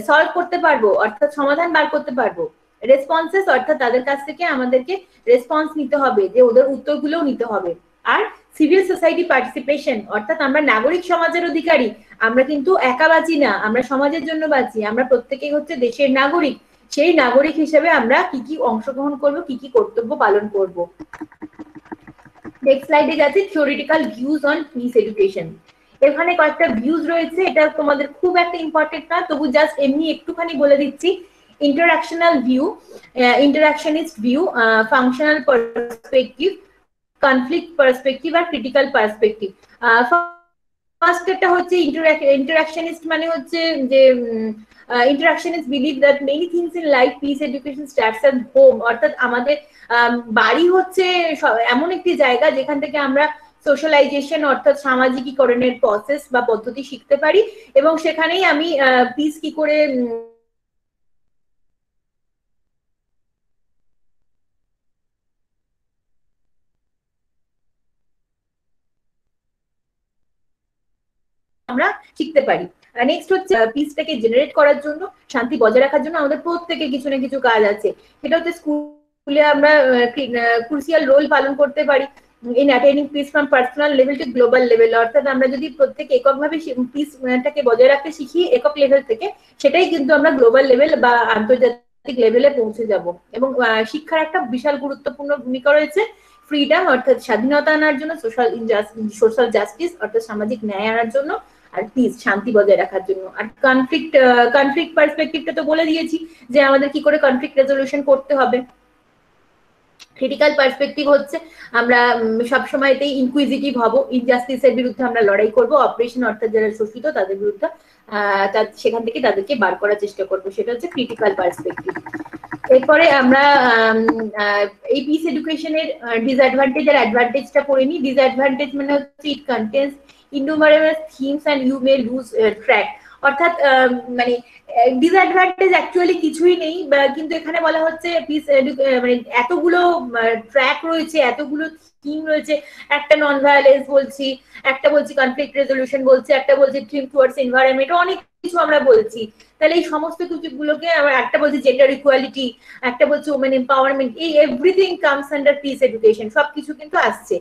সলভ করতে পারবো, অর্থাৎ সমাধান বার করতে পারবো। রেসপন্সেস, অর্থাৎ তাদের কাছ থেকে আমাদেরকে রেসপন্স নিতে হবে, যে ওদের উত্তরগুলোও নিতে হবে। আর সিভিল সোসাইটি পার্টিসিপেশন, অর্থাৎ আমরা নাগরিক সমাজের অধিকারী, আমরা কিন্তু একা বাঁচি না, আমরা সমাজের জন্য বাঁচি, আমরা প্রত্যেকেই হচ্ছে দেশের নাগরিক, সেই নাগরিক হিসেবে আমরা কি কি অংশগ্রহণ করব, কি কি কর্তব্য পালন করব। নেক্সট স্লাইডে যাচ্ছি, theoretical views on piece education. এখানে কয়েকটা ভিউজ রয়েছে, এটা তোমাদের খুব একটা ইম্পর্টেন্ট না, তবু জাস্ট এমনি একটুখানি বলে দিচ্ছি। Interactional view, interactionist view, functional perspective, conflict perspective আর ক্রিটিক্যাল পার্সপেক্টিভ। ফার্স্ট একটা হচ্ছে ইন্টারঅ্যাকশনিস্ট, মানে হচ্ছে যে interactionists believe that many things in life, peace education starts at home, অর্থাৎ আমাদের বাড়ি হচ্ছে এমন একটি জায়গা যেখান থেকে আমরা সোশ্যালাইজেশন অর্থাৎ সামাজিকীকরণের প্রসেস বা পদ্ধতি শিখতে পারি, এবং সেখানেই আমি পিস কি করে আমরা শিখতে পারি। নেক্সট হচ্ছে পিসটাকে জেনারেট করার জন্য, শান্তি বজায় রাখার জন্য আমাদের প্রত্যেকের কিছু না কিছু কাজ আছে, সেটা হচ্ছে স্কুলে আমরা ক্রুশিয়াল রোল পালন করতে পারি in অ্যাটেইনিং piece from personal level to global level, অর্থাৎ আমরা যদি প্রত্যেক এককভাবে পিসটাকে বজায় রাখতে শিখি একক লেভেল থেকে, সেটাই কিন্তু আমরা গ্লোবাল লেভেল বা আন্তর্জাতিক আন্তর্জাতিক লেভেলে পৌঁছে যাব। এবং শিক্ষার একটা বিশাল গুরুত্বপূর্ণ ভূমিকা রয়েছে ফ্রিডম অর্থাৎ স্বাধীনতা আনার জন্য, সোশ্যাল জাস্টিস অর্থাৎ সামাজিক ন্যায় আনার জন্য, আর পিস শান্তি বজায় রাখার জন্য। আর কনফ্লিক্ট পার্সপেক্টিভটা তো বলে দিয়েছি যে আমাদের কি করে কনফ্লিক্ট রেজলিউশন করতে হবে। ক্রিটিক্যাল পার্সপেক্টিভ হচ্ছে আমরা সবসময়তেই ইনকুইজিটিভ হব, ইনজাস্টিসের বিরুদ্ধে আমরা লড়াই করব, অপারেশন অর্থাৎ যারা শোষিত তাদের বিরুদ্ধে সেখান থেকে তাদেরকে বার করার চেষ্টা করব, সেটা হচ্ছে ক্রিটিক্যাল পার্সপেক্টিভ। এরপরে আমরা এই পিস এডুকেশনের ডিসঅ্যাডভান্টেজ আর অ্যাডভান্টেজটা পড়ে নিই। ডিসঅ্যাডভান্টেজ মানে হচ্ছে it contains innumerable themes and you may lose track, অর্থাৎ মানে ডিসঅ্যাডভান্টেজ অ্যাকচুয়ালি কিছুই নেই, কিন্তু এখানে বলা হচ্ছে পিস মানে এতগুলো ট্র্যাক রয়েছে, এতগুলো থিম রয়েছে, একটা নন ভায়োলেন্স বলছি, একটা বলছি কনফ্লিক্ট রেজলিউশন বলছি, একটা বলছি থিম টুয়ার্ডস এনভায়রনমেন্ট, অনেক কিছু আমরা বলছি। তাহলে এই সমস্ত কিছুগুলোকে আমরা একটা বলছি জেন্ডার ইকুয়ালিটি, একটা বলছি ওমেন এম্পাওয়ারমেন্ট, এই everything comes under piece education, সবকিছু কিন্তু আসছে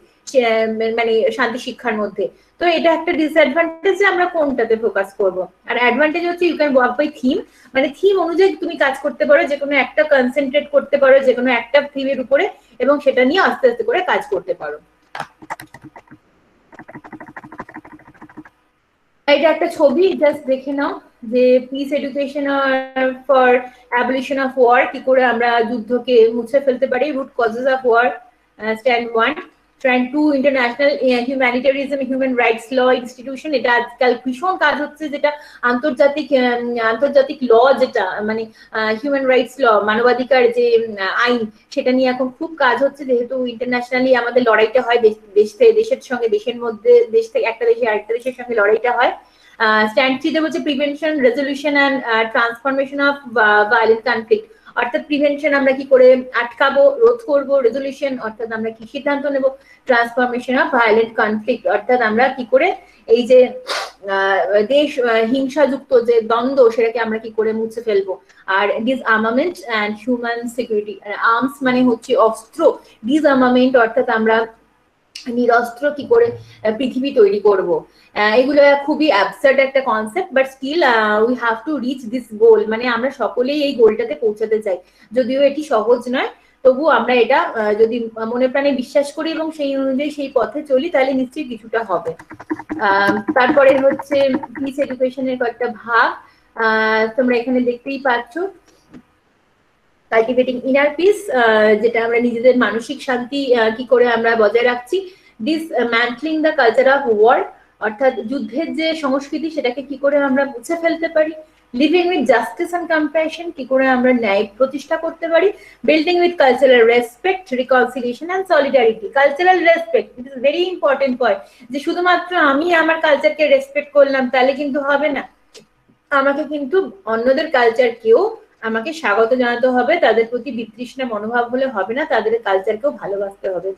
মানে শান্তি শিক্ষার মধ্যে। তো এটা একটা ডিসঅ্যাডভান্টেজ যে আমরা কোনটাতে ফোকাস করব। আর অ্যাডভান্টেজ হচ্ছে you can work by theme, মানে থিম অনুযায়ী তুমি কাজ করতে পারো, যে কোনো একটা কনসেন্ট্রেট করতে পারো যে কোনো একটা থিমের উপরে, এবং সেটা নিয়ে আস্তে আস্তে করে কাজ করতে পারো। এটা একটা ছবি, জাস্ট দেখে নাও যে peace education for abolition of war, কি করে আমরা যুদ্ধকে মুছে ফেলতে পারি। Root causes of war, stand 1, stand 2 international humanitarianism human rights law institution. এটা আজকাল ভীষণ কাজ হচ্ছে, যেটা আন্তর্জাতিক ল, যেটা মানে হিউম্যান রাইটস ল, মানবাধিকার যে আইন, সেটা নিয়ে এখন খুব কাজ হচ্ছে, যেহেতু ইন্টারন্যাশনালি আমাদের লড়াইটা হয় দেশের সঙ্গে, দেশের মধ্যে, দেশ থেকে একটা দেশে আরেকটা দেশের সঙ্গে লড়াইটা হয়। স্ট্যান্ড 3 তে বলছে prevention, resolution and transformation of violent conflict, অর্থাৎ প্রিভেনশন আমরা কি করে আটকাবো, রোধ করবো, রেজলিউশন অর্থাৎ আমরা কি সিদ্ধান্ত নেব, ট্রান্সফরমেশন অফ ভায়োলেন্ট কনফ্লিক্ট অর্থাৎ আমরা কি করে এই যে দেশ হিংসাযুক্ত যে দ্বন্দ্ব, সেটাকে আমরা কি করে মুছে ফেলবো। আর disarmament and human security, arms মানে হচ্ছে অস্ত্র, ডিসআর্মামেন্ট অর্থাৎ আমরা নিরস্ত্র কি করে পৃথিবী তৈরি করব। এগুলো খুবই অ্যাবসার্ড একটা concept, but still we have to reach this goal, মানে আমরা সকলেই এই গোলটাতে পৌঁছাতে চাই, যদিও এটি সহজ নয়, তবু আমরা এটা যদি মনে প্রাণে বিশ্বাস করি এবং সেই অনুযায়ী সেই পথে চলি, তাহলে নিশ্চয়ই কিছুটা হবে। তারপরে হচ্ছে পিস এডুকেশনের কয়েকটা ভাগ, তোমরা এখানে দেখতেই পাচ্ছ। কাল্টিভেটিং ইনার পিস, যেটা আমরা নিজেদের মানসিক শান্তি কি করে আমরা বজায় রাখছি। ডিসম্যান্টলিং দ্য কালচার অফ ওয়ার, অর্থাৎ যুদ্ধের যে সংস্কৃতি, সেটাকে কি করে আমরা মুছে ফেলতে পারি। Living with justice and compassion, কি করে আমরা ন্যায় প্রতিষ্ঠা করতে পারি। Building with cultural respect, reconciliation and solidarity. Cultural respect, it is very important point, যে শুধুমাত্র আমি আমার কালচারকে রেসপেক্ট করলাম তাহলে কিন্তু হবে না, আমাকে কিন্তু অন্যদের কালচারকেও আমাকে স্বাগত জানাতে হবে, তাদের প্রতি বিতৃষ্ণা মনোভাব হলে হবে না, তাদের কালচারকেও ভালোবাসতে হবে।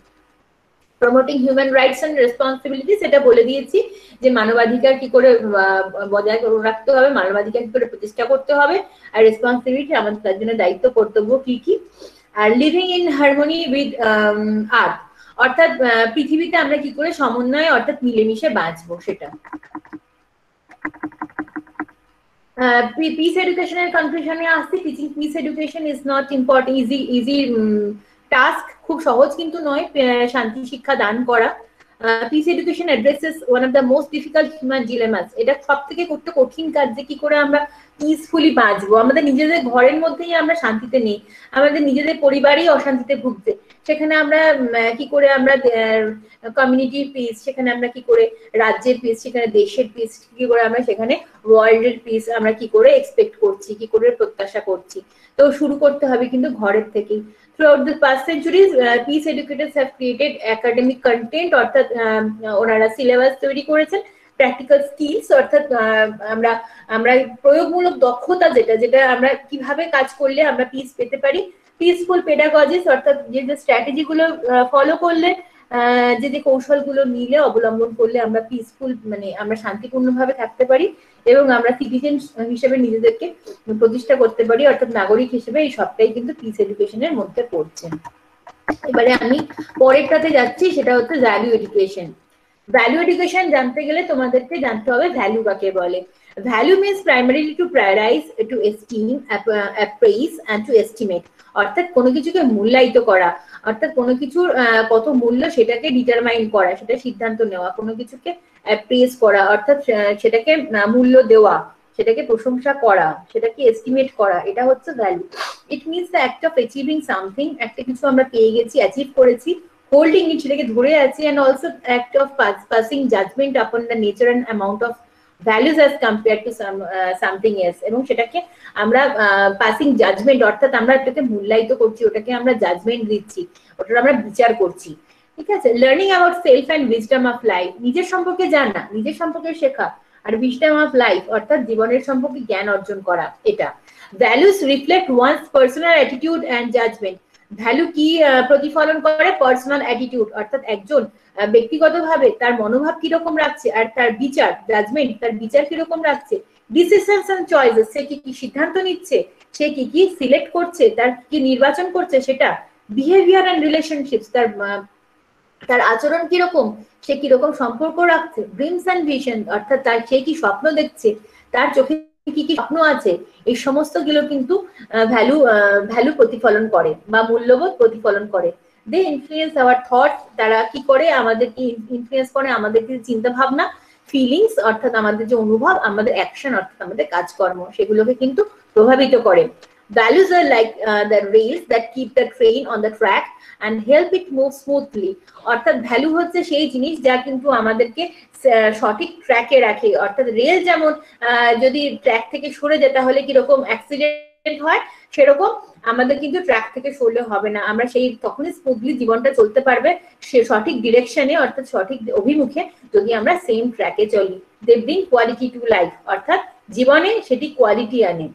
Promoting human rights and responsibility, সেটা বলে দিয়েছি যে মানবাধিকার কি করে বজায় রাখতে হবে, মানবাধিকার কি করে প্রতিষ্ঠা করতে হবে, আর রেসপন্সিবিলিটি আমাদের তার জন্য দায়িত্ব কর্তব্য কি কি। আর লিভিং ইন হারমোনি উইথ আর্থ, অর্থাৎ পৃথিবীতে আমরা কি করে সমন্বয়ে অর্থাৎ মিলেমিশে বাঁচবো, সেটা। পিস এডুকেশনের কনক্লুশনে আসছে, teaching peace education is not important easy task, খুব সহজ কিন্তু নয় শান্তি শিক্ষা দান করা। Piece education addresses one of the most difficult human ডিলেমাস, এটা সব থেকে করতে কঠিন কাজ, যে কি করে আমরা পিসফুলি বাঁচবো। আমাদের নিজেদের ঘরের মধ্যেই আমরা শান্তিতে নেই, আমাদের নিজেদের পরিবারেই অশান্তিতে ভুগছে, সেখানে আমরা কি করে আমরা কমিউনিটির পিস, সেখানে আমরা কি করে রাজ্যের পিস, সেখানে দেশের পিস, কি করে আমরা সেখানে ওয়ার্ল্ডের পিস আমরা কি করে এক্সপেক্ট করছি, কি করে প্রত্যাশা করছি। তো শুরু করতে হবে কিন্তু ঘরের থেকেই। Throughout the past centuries, peace educators have created academic content, অর্থাৎ ওনারা সিলেবাস তৈরি করেছেন। প্র্যাকটিক্যাল স্কিলস, অর্থাৎ আমরা প্রয়োগমূলক দক্ষতা, যেটা আমরা কিভাবে কাজ করলে আমরা পিস পেতে পারি। পিসফুল পেডাগজিস, অর্থাৎ যে স্ট্র্যাটেজি গুলো ফলো করলে, যে কৌশলগুলো নিলে অবলম্বন করলে আমরা পিসফুল মানে আমরা শান্তিপূর্ণভাবে থাকতে পারি এবং আমরা সিটিজেন হিসেবে নিজেদেরকে প্রতিষ্ঠা করতে পারি, অর্থাৎ নাগরিক হিসেবে, এই সবটাই কিন্তু পিস এডুকেশনের মধ্যে পড়ছে। এবারে আমি পরেরটাতে যাচ্ছি, সেটা হচ্ছে ভ্যালু এডুকেশন। ভ্যালু এডুকেশন জানতে গেলে তোমাদেরকে জানতে হবে ভ্যালু কাকে বলে। Value means primarily to prioritise, to esteem, appraise and to estimate. অর্থাৎ কোনো কিছুকে মূল্যায়িত করা, অর্থাৎ কোনো কিছুর কত মূল্য সেটাকে ডিটারমাইন করা, সেটা সিদ্ধান্ত নেওয়া, কোনো কিছুকে অ্যাপ্রেইজ করা অর্থাৎ সেটাকে মূল্য দেওয়া, সেটাকে প্রশংসা করা, সেটাকে এস্টিমেট করা, এটা হচ্ছে value. It means the act of achieving something, একটা কিছু আমরা পেয়ে গেছি, অ্যাচিভ করেছি, হোল্ডিং ইট, সেটাকে ধরে আছি, and also act of passing judgment upon the nature and amount of values as compare to something else. এবং সেটাকে আমরা পাসিং জাজমেন্ট অর্থাৎ আমরা এটাকে মূল্যায়িত করছি, ওটাকে আমরা জাজমেন্ট দিচ্ছি, ওটার আমরা বিচার করছি। ঠিক আছে। Learning about self and wisdom of life, নিজের সম্পর্কে জানা, নিজের সম্পর্কে শেখা, আর উইজডম অফ লাইফ অর্থাৎ জীবনের সম্পর্কে জ্ঞান অর্জন করা। এটা values reflect one's personal attitude and judgment. Value কি প্রতিফলন করে? পার্সোনাল অ্যাটিটিউড অর্থাৎ একজন ব্যক্তিগতভাবে তার মনোভাব কিরকম রাখছে, আর তার বিচার, জাজমেন্ট, তার বিচার কিরকম রাখছে। ডিসিশনস এন্ড চয়েসেস, সে কি কি সিদ্ধান্ত নিচ্ছে, সে কি কি সিলেক্ট করছে, তার কি নির্বাচন করছে সেটা। বিহেভিয়ার এন্ড রিলেশনশিপস, তার আচরণ কিরকম, সে কিরকম সম্পর্ক রাখছে। ড্রিমস এন্ড ভিশন অর্থাৎ তার সে কি স্বপ্ন দেখছে, তার চোখে কি কি স্বপ্ন আছে, এই সমস্ত গুলো কিন্তু ভ্যালু প্রতিফলন করে বা মূল্যবোধ প্রতিফলন করে। দে ইনফ্লুয়েন্স আওয়ার থট, তারা কি করে আমাদেরকে ইনফ্লুয়েন্স করে, আমাদের যে চিন্তা ভাবনা, ফিলিংস অর্থাৎ আমাদের যে অনুভব, আমাদের অ্যাকশন অর্থাৎ আমাদের কাজকর্ম, সেগুলোকে কিন্তু প্রভাবিত করে। Values are like the rails that keep the train on the track and help it move smoothly। অর্থাৎ ভ্যালু হচ্ছে সেই জিনিস যা কিন্তু আমাদেরকে সঠিক ট্র্যাকে রাখে। অর্থাৎ রেল যেমন যদি ট্র্যাক থেকে সরে যায় তাহলে কিরকম অ্যাক্সিডেন্ট হয়, সেরকম আমাদের কিন্তু ট্র্যাক থেকে সরলে হবে না, আমরা সেই তখনই স্মুথলি জীবনটা চলতে পারবে সে সঠিক ডিরেকশনে অর্থাৎ সঠিক অভিমুখে যদি আমরা সেম ট্র্যাকে চলি। They bring quality to life অর্থাৎ জীবনে সেটি কোয়ালিটি আনে।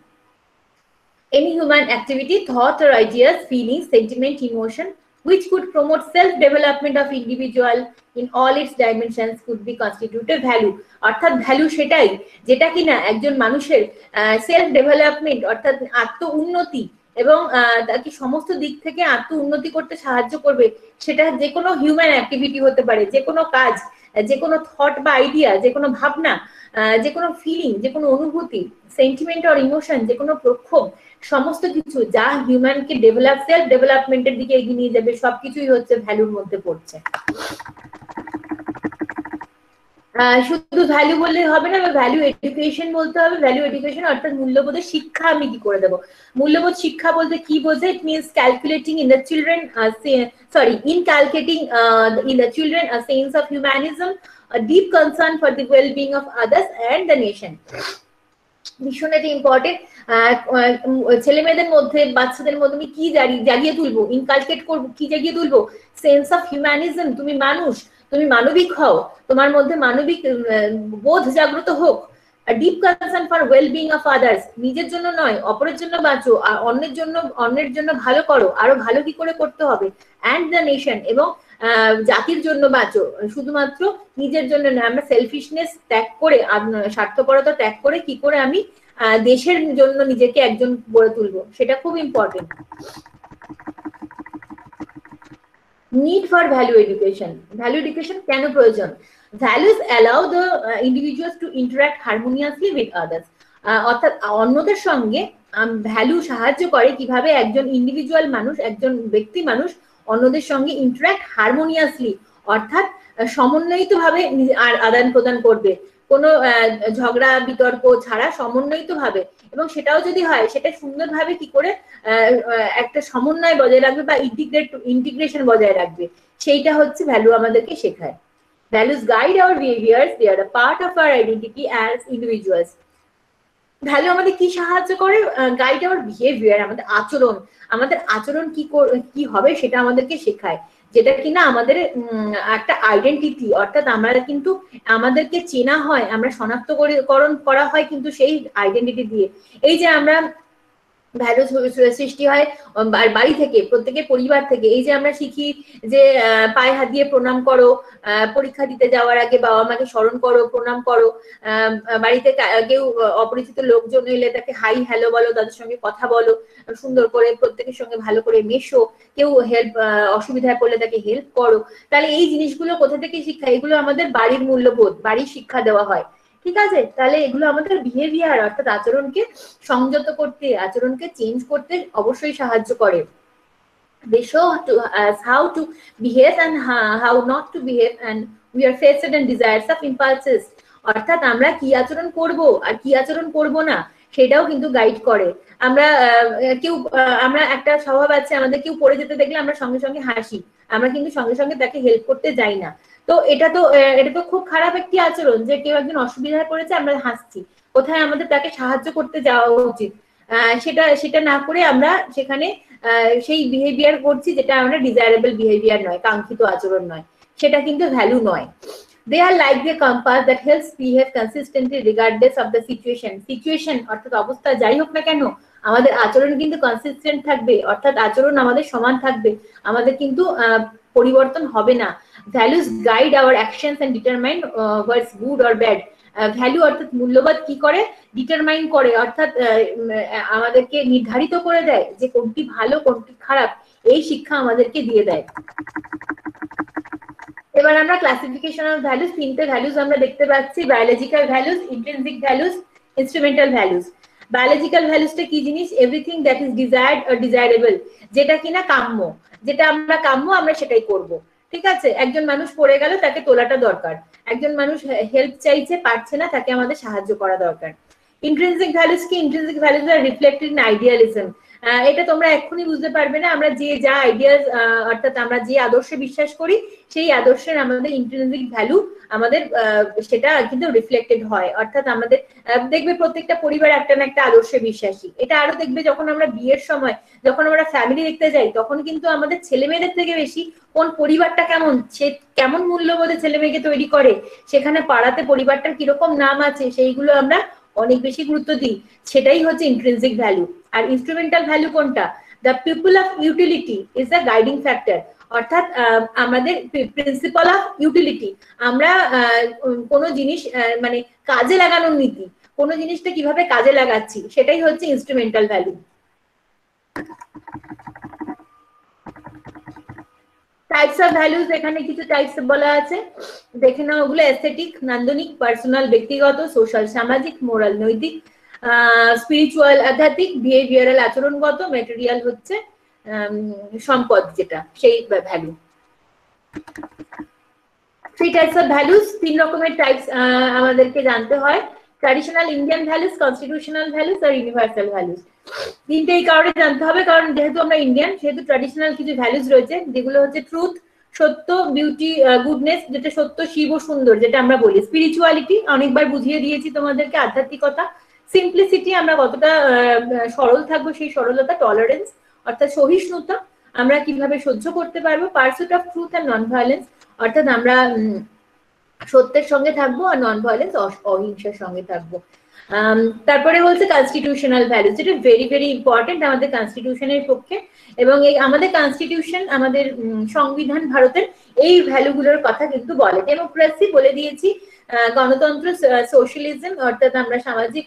Any human activity, thought or ideas, feelings, sentiment, emotion which could promote self-development of individual in all its dimensions could be constituted value। অর্থাৎ ভ্যালু সেটাই যেটা কিনা একজন মানুষের সেলফ ডেভেলপমেন্ট অর্থাৎ আত্ম উন্নতি এবং তাকে সমস্ত দিক থেকে আত্ম উন্নতি করতে সাহায্য করবে। সেটা যে কোনো হিউম্যান অ্যাক্টিভিটি হতে পারে, যে কোনো কাজ, যে কোনো থট বা আইডিয়া, যে কোনো ভাবনা, যে কোনো ফিলিং, যে কোনো অনুভূতি, সেন্টিমেন্ট অর ইমোশন, যে কোনো প্রক্ষোভ, সমস্ত কিছু যা হিউম্যানকে সেলফ ডেভেলপমেন্টের দিকে এগিয়ে নিয়ে যাবে, সবকিছুই হচ্ছে ভ্যালুর মধ্যে পড়ছে। শুধু ভ্যালু বললে হবে না, ভ্যালু এডুকেশন বলতে হবে। ভ্যালু এডুকেশন অর্থাৎ মূল্যবোধের শিক্ষা আমি কি করে দেবো। মূল্যবোধ শিক্ষা বলতে কি বোঝে? It means calculating in the children inculcating in the children a sense of humanism, a deep concern for the well-being of others and the nation। ভীষণ এটা ইম্পর্টেন্ট। ছেলে মেয়েদের মধ্যে, বাচ্চাদের মধ্যে আমি কি জাগিয়ে তুলবো, ইনকালকেট করবো, কি জাগিয়ে তুলবো? সেন্স অফ হিউম্যানিজম, তুমি মানুষ, তুমি মানবিক হও, তোমার মধ্যে মানবিক বোধ জাগ্রত হোক। Deep concern for wellbeing of others, নিজের জন্য নয় অপরের জন্য বাঁচো, আর অন্যের জন্য ভালো করো, আরো ভালো কি করে করতে হবে। অ্যান্ড দ্য নেশন, এবং জাতির জন্য বাঁচো, শুধুমাত্র নিজের জন্য নয়। আমরা সেলফিশনেস ত্যাগ করে, স্বার্থপরতা ত্যাগ করে কি করে আমি দেশের জন্য নিজেকে একজন গড়ে তুলবো, সেটা খুব important. Need for value education, value education কেন প্রয়োজন? Values allow the individuals to interact harmoniously with others. অর্থাৎ অন্যদের সঙ্গে ভ্যালু সাহায্য করে কিভাবে একজন ইন্ডিভিজুয়াল মানুষ, একজন ব্যক্তি মানুষ অন্যদের সঙ্গে ইন্টারাক্ট হারমোনিয়াসলি অর্থাৎ সমন্বয়িত ভাবে আদান প্রদান করবে, কোনো ঝগড়া বিতর্ক ছাড়া সমন্বয়িত ভাবে। এবং সেটাও যদি হয় সেটা সুন্দরভাবে কি করে একটা সমন্বয় বজায় রাখবে বা ইন্টিগ্রেশন বজায় রাখবে, সেইটা হচ্ছে ভ্যালু আমাদেরকে শেখায়। Values guide our behaviours, they are a part of our identity as individuals. Value আমাদের কি সাহায্য করে? গাইড আওয়ার বিহেভিয়ার, আমাদের আচরণ কি হবে সেটা আমাদেরকে শেখায়, যেটা কিনা আমাদের একটা আইডেন্টিটি অর্থাৎ আমরা কিন্তু আমাদেরকে চেনা হয়, আমরা শনাক্তকরণ করা হয় কিন্তু সেই আইডেন্টিটি দিয়ে। এই যে আমরা ভ্যালু সৃষ্টি হয় বাড়ি থেকে, প্রত্যেকের পরিবার থেকে। এই যে আমরা শিখি যে পায়ে হাত দিয়ে প্রণাম করো, পরীক্ষা দিতে যাওয়ার আগে বাবা মাকে স্মরণ করো, প্রণাম করো, বাড়িতে কেউ অপরিচিত লোকজন এলে তাকে হাই হ্যালো বলো, তাদের সঙ্গে কথা বলো সুন্দর করে, প্রত্যেকের সঙ্গে ভালো করে মেশো, কেউ অসুবিধায় পড়লে তাকে হেল্প করো। তাহলে এই জিনিসগুলো কোথা থেকে শিক্ষা? এগুলো আমাদের বাড়ির মূল্যবোধ, বাড়ির শিক্ষা দেওয়া হয়। ঠিক আছে? তাহলে এগুলো আমাদের বিহেভিয়ার অর্থাৎ আচরণকে সংযত করতে, আচরণকে চেঞ্জ করতে অবশ্যই সাহায্য করে। They show to us how to behave and how not to behave, and we are faced and desires of impulses, অর্থাৎ আমরা কি আচরণ করব আর কি আচরণ করব না সেটাও কিন্তু গাইড করে। আমরা আমরা একটা স্বভাব আছে আমাদের, কেউ পড়ে যেতে দেখলে আমরা সঙ্গে সঙ্গে হাসি, আমরা কিন্তু সঙ্গে সঙ্গে তাকে হেল্প করতে যাই না। তো এটা তো খুব খারাপ একটি আচরণ যে কেউ একজন অসুবিধায় পড়েছে আমরা হাসছি, কোথায় আমাদের তাকে সাহায্য করতে যাওয়া উচিত। সেটা না করে আমরা সেখানে সেই বিহেভিয়ার করছি যেটা আমরা ডিজায়ারেবল বিহেভিয়ার নয়, কাঙ্ক্ষিত আচরণ নয়, সেটা কিন্তু ভ্যালু নয়। They are like the compass that helps behave consistently regardless of the situation অর্থাৎ অবস্থা যাই হোক না কেন আমাদের আচরণ কিন্তু কনসিস্টেন্ট থাকবে, অর্থাৎ আচরণ আমাদের সমান থাকবে, আমাদের কিন্তু পরিবর্তন হবে না। Values guide our actions and determine what's good or bad. Value অর্থাৎ মূল্যবোধ কি করে, ডিটারমাইন করে, অর্থাৎ আমাদেরকে নির্ধারিত করে দেয় যে কোনটি ভালো কোনটি খারাপ, এই শিক্ষা আমাদেরকে দিয়ে দেয়। এবার আমরা ক্লাসিফিকেশন অফ ভ্যালুস, তিনটে ভ্যালুস আমরা দেখতে পাচ্ছি, biological values, intrinsic values, instrumental values. Biological ভ্যালুসটা কি জিনিস? Everything that is desired or desirable, যেটা কিনা কাম্য, যেটা আমরা কাম্য আমরা সেটাই করব। ঠিক আছে? একজন মানুষ পড়ে গেল, তাকে তোলাটা দরকার। একজন মানুষ হেল্প চাইছে, পারছে না, তাকে আমাদের সাহায্য করা দরকার। ইন্ট্রিনসিক ভ্যালুস কি? Intrinsic values are reflected in idealism. এটা তোমরা এক্ষুনি বুঝতে পারবে না, আমরা যে যা আইডিয়াস অর্থাৎ আমরা যে আদর্শে বিশ্বাস করি সেই আদর্শের আমাদের ইন্ট্রিনসিক ভ্যালু আমাদের সেটা কিন্তু রিফ্লেক্টেড হয়। অর্থাৎ আমাদের দেখবে প্রত্যেকটা পরিবার একটা না একটা আদর্শে বিশ্বাসী। এটা আরো দেখবে যখন আমরা বিয়ের সময় যখন আমরা ফ্যামিলি দেখতে যাই তখন কিন্তু আমাদের ছেলে মেয়েদের থেকে বেশি কোন পরিবারটা কেমন, সে কেমন মূল্যবোধে ছেলে মেয়েকে তৈরি করে, সেখানে পাড়াতে পরিবারটার কিরকম নাম আছে সেইগুলো আমরা অনেক বেশি গুরুত্ব দিই, সেটাই হচ্ছে ইন্ট্রিনসিক ভ্যালু। আর ইনস্ট্রুমেন্টাল ভ্যালু কোনটা? The people of utility is the guiding factor, অর্থাৎ আমাদের প্রিন্সিপাল অফ ইউটিলিটি, আমরা কোনো জিনিস মানে কাজে লাগানোর নীতি, কোনো জিনিসটা কিভাবে কাজে লাগাচ্ছি সেটাই হচ্ছে instrumental value. Types of values, এখানে কিছু টাইপস বলা আছে, দেখে নাও ওগুলো। এস্থেটিক, নান্দনিক, পার্সোনাল ব্যক্তিগত, সোশ্যাল সামাজিক, মোরাল নৈতিক, স্পিরিচুয়াল আধ্যাত্মিক, বিহেভিয়ারাল আচরণগত, ম্যাটেরিয়াল হচ্ছে সম্পদ যেটা সেই value. Three types of values, তিন রকমের টাইপস আমাদেরকে জানতে হয়। Traditional Indian values, constitutional values আর ইউনিভার্সাল ভ্যালুজ। তিনটে এই কারণে জানতে হবে কারণ যেহেতু আমরা ইন্ডিয়ান সেহেতু ট্র্যাডিশনাল কিছু ভ্যালুজ রয়েছে যেগুলো হচ্ছে ট্রুথ, সত্য, বিউটি, গুডনেস, যেটা সত্য, শিব ও সুন্দর যেটা আমরা বলি। স্পিরিচুয়ালিটি অনেকবার বুঝিয়ে দিয়েছি তোমাদেরকে, আধ্যাত্মিকতা। সিম্পলিসিটি, আমরা কতটা সরল থাকবো সেই সরলতা। টলারেন্স অর্থাৎ সহিষ্ণুতা, আমরা কিভাবে সহ্য করতে পারবো। Pursuit of truth and non violence, অর্থাৎ আমরা সত্যের সঙ্গে থাকবো, আর নন ভায়োলেন্স অহিংসার সঙ্গে থাকবো। তারপরে বলছে কনস্টিটিউশনাল ভ্যালু, যেটা ভেরি ভেরি ইম্পর্টেন্ট আমাদের কনস্টিটিউশনের পক্ষে, এবং এই আমাদের কনস্টিটিউশন, আমাদের সংবিধান ভারতের এই ভ্যালুগুলোর কথা কিন্তু বলে। ডেমোক্রেসি বলে দিয়েছি, গণতন্ত্র, সোশ্যালিজম অর্থাৎ আমরা সামাজিক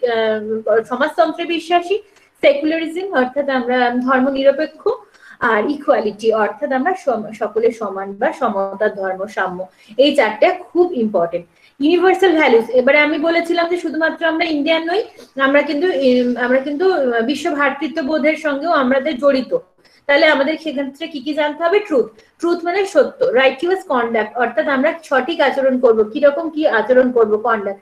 সমাজতন্ত্রে বিশ্বাসী, সেকুলারিজম অর্থাৎ আমরা ধর্ম নিরপেক্ষ, আর ইকুয়ালিটি অর্থাৎ আমরা সকলের সমান বা সমতার ধর্ম, সাম্য, এই চারটে খুব ইম্পর্টেন্ট। ইউনিভার্সাল ভ্যালুস, এবারে আমি বলেছিলাম যে শুধুমাত্র আমরা ইন্ডিয়ান নই, আমরা কিন্তু বিশ্ব ভ্রাতৃত্ববোধের সঙ্গেও আমাদের জড়িত। তাহলে আমাদের সেক্ষেত্রে কি কি জানতে হবে? ট্রুথ, ট্রুথ মানে সত্য। রাইটিউয়াস কন্ডাক্ট, অর্থাৎ আমরা সঠিক আচরণ করব, কিরকম কি আচরণ করব, কন্ডাক্ট।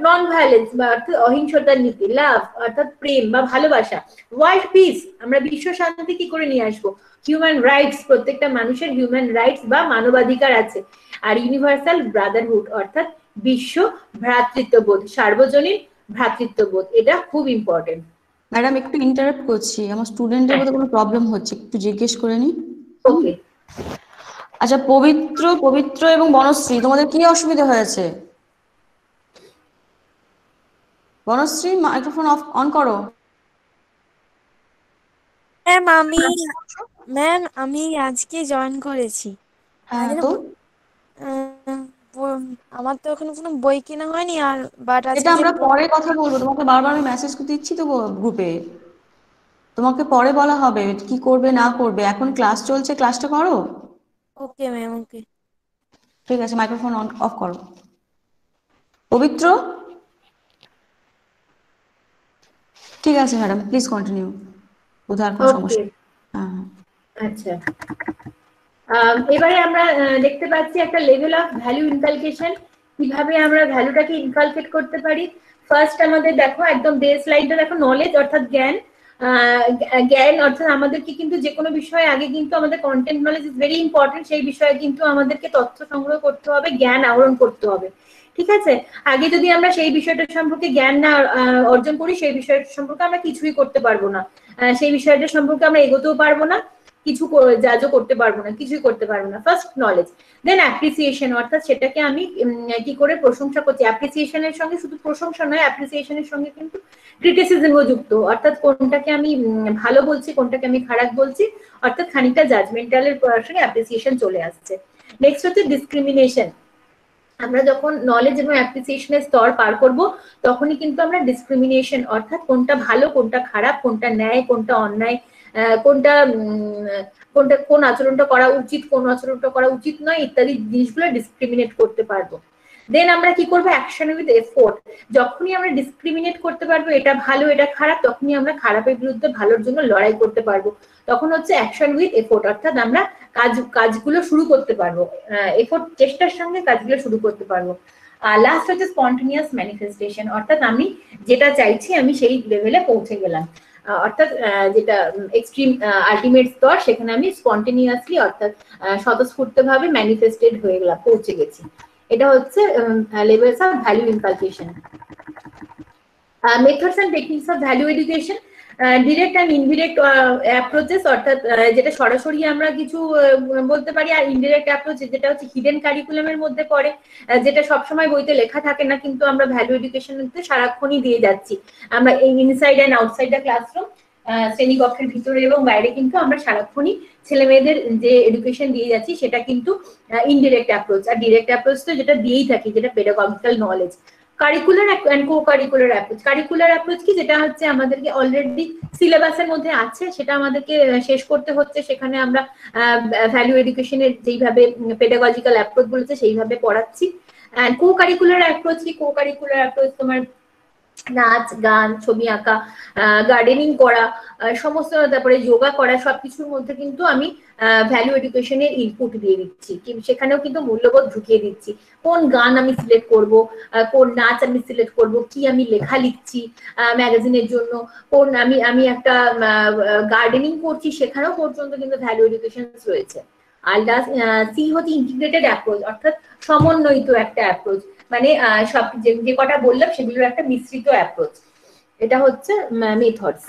নন ভায়োলেন্স বা অর্থাৎ অহিংসতার নীতি। লাভ অর্থাৎ প্রেম বা ভালোবাসা। ওয়ার্ল্ড পিস, আমরা বিশ্ব শান্তি কি করে নিয়ে আসবো। হিউম্যান রাইটস, প্রত্যেকটা মানুষের হিউম্যান রাইটস বা মানবাধিকার আছে। আর ইউনিভার্সাল ব্রাদারহুড অর্থাৎ বিশ্ব ভ্রাতৃত্ববোধ, সার্বজনীন ভ্রাতৃত্ববোধ, এটা খুব ইম্পর্টেন্ট। ম্যাডাম একটু ইন্টারাপ্ট করছি, আমার স্টুডেন্টের মধ্যে কোনো প্রবলেম হচ্ছে, একটু জিজ্ঞেস করে নি। ওকে। আচ্ছা, পবিত্র এবং বনশ্রী, তোমাদের কি অসুবিধা হয়েছে? বনশ্রী, মাইক্রোফোন অন করো। ম্যাম আমি আজকে জয়েন করেছি। হ্যাঁ, তো আমার তো এখন কোনো বই কেনা হয়নি, আর বাট এটা আমরা পরে কথা বলবো, তোমাকে বারবার আমি মেসেজ দিচ্ছি তো গ্রুপে, তোমাকে পরে বলা হবে কি করবে না করবে। এখন ক্লাস চলছে, ক্লাসটা করো। ওকে ম্যাম, ওকে। ঠিক আছে, মাইক্রোফোন অফ করো। পবিত্র, ঠিক আছে ম্যাডাম, প্লিজ কন্টিনিউ। বোধহয় আর কোনো সমস্যা। ওকে, হ্যাঁ, আচ্ছা। এবারে আমরা দেখতে পাচ্ছি একটা লেভেল অফ ভ্যালু ইনকালকেশন, কিভাবে আমরা ভ্যালুটাকে ইনকালকেট করতে পারি। ফার্স্ট আমাদের দেখো একদম বেস লাইনটা দেখো, নলেজ অর্থাৎ জ্ঞান। জ্ঞান অর্থাৎ আমাদেরকে কিন্তু যে কোনো বিষয়ে আগে কিন্তু আমাদের content knowledge is very important, সেই বিষয়ে কিন্তু আমাদেরকে তথ্য সংগ্রহ করতে হবে, জ্ঞান আহরণ করতে হবে, ঠিক আছে। আগে যদি আমরা সেই বিষয়টা সম্পর্কে জ্ঞান না অর্জন করি, সেই বিষয়টা সম্পর্কে আমরা কিছুই করতে পারবো না, সেই বিষয়টা সম্পর্কে আমরা এগোতেও পারবো না, কিছু জাজও করতে পারবো না, কিছুই করতে পারবো না। ফার্স্ট নলেজ, দেন অ্যাপ্রিসিয়েশন, অর্থাৎ সেটাকে আমি কি করে প্রশংসা করছি। অ্যাপ্রিসিয়েশনের সঙ্গে শুধু প্রশংসা নয়, অ্যাপ্রিসিয়েশনের সঙ্গে কিন্তু ক্রিটিসিজমও যুক্ত, অর্থাৎ কোনটাকে আমি ভালো বলছি, কোনটাকে আমি খারাপ বলছি, অর্থাৎ খানিকটা জাজমেন্টালের সঙ্গে অ্যাপ্রিসিয়েশন চলে আসছে। নেক্সট হচ্ছে ডিসক্রিমিনেশন। আমরা যখন নলেজ এবং অ্যাপ্রিসিয়েশনের স্তর পার করব, তখনই কিন্তু আমরা ডিসক্রিমিনেশন অর্থাৎ কোনটা ভালো, কোনটা খারাপ, কোনটা ন্যায়, কোনটা অন্যায়, কোনটা কোনটা কোন আচরণটা করা উচিত, কোন আচরণটা করা উচিত নয়, ইত্যাদি জিনিসগুলো ডিসক্রিমিনেট করতে পারবো। দেন আমরা কি করবো, অ্যাকশন উইথ এফোর্ট। যখনই আমরা ডিসক্রিমিনেট করতে পারবো এটা ভালো এটা খারাপ, তখনই আমরা খারাপের বিরুদ্ধে ভালোর জন্য লড়াই করতে পারবো। তখন হচ্ছে অ্যাকশন উইথ এফোর্ট, অর্থাৎ আমরা কাজগুলো শুরু করতে পারবো, এফোর্ট চেষ্টার সঙ্গে কাজগুলো শুরু করতে পারবো। লাস্ট হচ্ছে স্পন্টেনিয়াস ম্যানিফেস্টেশন, অর্থাৎ আমি যেটা চাইছি আমি সেই লেভেলে পৌঁছে গেলাম, অর্থাৎ যেটা এক্সট্রিম আলটিমেট স্তর, সেখানে আমি স্পন্টেনিয়াসলি অর্থাৎ স্বতঃস্ফূর্ত ভাবে ম্যানিফেস্টেড হয়ে গেলাম, পৌঁছে গেছি। এটা হচ্ছে levels of value inculcation. Methods and techniques of value education, direct and indirect approaches, অর্থাৎ যেটা সরাসরি আমরা কিছু বলতে পারি, আর ইনডিরেক্ট অ্যাপ্রোচ যেটা হচ্ছে হিডেন কারিকুলামের মধ্যে পড়ে, যেটা সবসময় বইতে লেখা থাকে না, কিন্তু আমরা ভ্যালু এডুকেশনতে সারাক্ষণই দিয়ে যাচ্ছি। আমরা এই inside and outside the classroom, শ্রেণীকক্ষের ভিতরে এবং বাইরে কিন্তু আমরা সারাক্ষণই ছেলে মেয়েদের যে এডুকেশন দিয়ে যাচ্ছি, সেটা কিন্তু ইনডিরেক্ট অ্যাপ্রোচ। আর ডিরেক্ট অ্যাপ্রোচ তো যেটা দিয়েই থাকি, যেটা pedagogical knowledge. Curricular and co curricular approach, curricular approach কি, যেটা হচ্ছে আমাদেরকে অলরেডি সিলেবাসের মধ্যে আছে, সেটা আমাদেরকে শেষ করতে হচ্ছে, সেখানে আমরা ভ্যালু এডুকেশনের যেইভাবে পেডাগজিক্যাল অ্যাপ্রোচ বলেছে সেইভাবে পড়াচ্ছি। অ্যান্ড কো কারিকুলার অ্যাপ্রোচ কি, কো কারিকুলার অ্যাপ্রোচ তোমার নাচ, গান, ছবি আঁকা, গার্ডেনিং করা, সমস্ত, তারপরে যোগা করা, সবকিছুর মধ্যে কিন্তু আমি ভ্যালু এডুকেশনের ইনপুট দিয়ে দিচ্ছি, সেখানেও কিন্তু মূল্যবোধ ঢুকিয়ে দিচ্ছি। কোন গান আমি সিলেক্ট করব, কোন নাচ আমি সিলেক্ট করব, কি আমি লেখা লিখছি ম্যাগাজিনের জন্য, কোন আমি একটা গার্ডেনিং করছি, সেখানেও পর্যন্ত কিন্তু ভ্যালু এডুকেশন রয়েছে। আর সি হচ্ছে ইন্টিগ্রেটেড অ্যাপ্রোচ, অর্থাৎ সমন্বয়িত একটা অ্যাপ্রোচ, মানে সব যে কটা বললাম সেগুলোর একটা মিশ্রিত অ্যাপ্রোচ। এটা হচ্ছে মেথডস।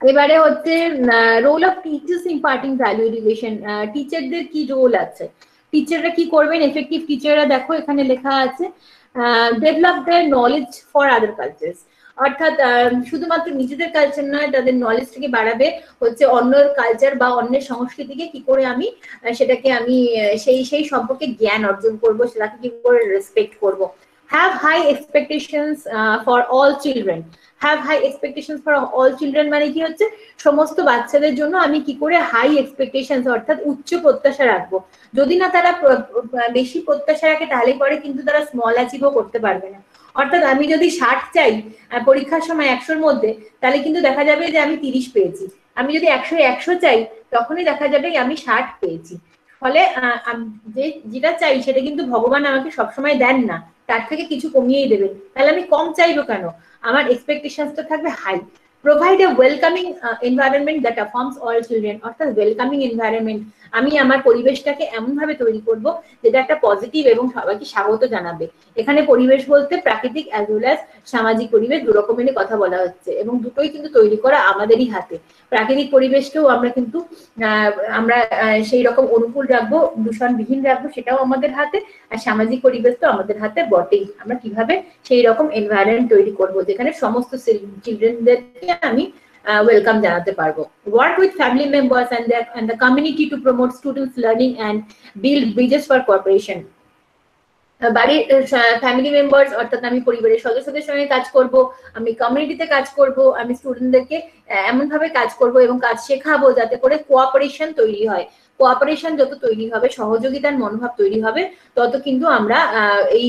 এবারে হচ্ছে role of teachers imparting value education. টিচারদের কি রোল আছে, টিচাররা কি করবেন, এফেক্টিভ টিচাররা দেখো এখানে লেখা আছে develop their knowledge for other cultures, অর্থাৎ শুধুমাত্র নিজেদের কালচার নয়, তাদের নলেজটাকে বাড়াবে হচ্ছে অন্যের কালচার বা অন্যের সংস্কৃতিকে কি করে আমি সেটাকে আমি সেই সম্পর্কে জ্ঞান অর্জন করব, সেটাকে কি করে রেসপেক্ট করব। Have high expectations for all children, have high expectations for all children মানে কি হচ্ছে, সমস্ত বাচ্চাদের জন্য আমি কি করে হাই এক্সপেকটেশনস অর্থাৎ উচ্চ প্রত্যাশা রাখবো। যদি না তারা বেশি প্রত্যাশা রাখে, তাহলে পরে কিন্তু তারা স্মল অ্যাচিভও করতে পারবে না। অর্থাৎ আমি যদি 60 চাই পরীক্ষার সময় 100-র মধ্যে, তাহলে কিন্তু দেখা যাবে যে আমি 30 পেয়েছি। আমি যদি 100 চাই, তখনই দেখা যাবে আমি 60 পেয়েছি। ফলে যেটা চাই সেটা কিন্তু ভগবান আমাকে সবসময় দেন না, তার থেকে কিছু কমিয়েই দেবেন। তাহলে আমি কম চাইবো কেন, আমার এক্সপেকটেশনসটা থাকবে high. Provide a welcoming environment that affirms all children, অর্থাৎ ওয়েলকামিং এনভায়রনমেন্ট, আমি আমার পরিবেশটাকে এমন ভাবে তৈরি করব যেটা একটা পজিটিভ এবং সবাইকে স্বাগত জানাবে। এখানে পরিবেশ বলতে প্রাকৃতিক অ্যাজ ওয়েল অ্যাজ সামাজিক পরিবেশ, দু রকমেরই কথা বলা হচ্ছে, এবং দুটোই কিন্তু তৈরি করা আমাদেরই হাতে। প্রাকৃতিক পরিবেশকেও আমরা কিন্তু আমরা সেই রকম অনুকূল রাখবো, দূষণবিহীন রাখবো, সেটাও আমাদের হাতে। আর সামাজিক পরিবেশ তো আমাদের হাতে বটেই, আমরা কিভাবে সেই রকম এনভায়রনমেন্ট তৈরি করবো যেখানে সমস্ত চিলড্রেনদেরকে আমি ওয়েলকাম জানাতে পারবো। Work with family members and the community to promote students learning and build bridges for cooperation. বাড়ির ফ্যামিলি মেম্বার্স অর্থাৎ আমি পরিবারের সদস্যদের সঙ্গে কাজ করব, আমি কমিউনিটিতে কাজ করব, আমি স্টুডেন্টদেরকে এমন ভাবে কাজ করব এবং কাজ শেখাবো যাতে করে কোঅপারেশন তৈরি হয়। কোঅপারেশন যত তৈরি হবে, সহযোগিতার মনোভাব তৈরি হবে, তত কিন্তু আমরা এই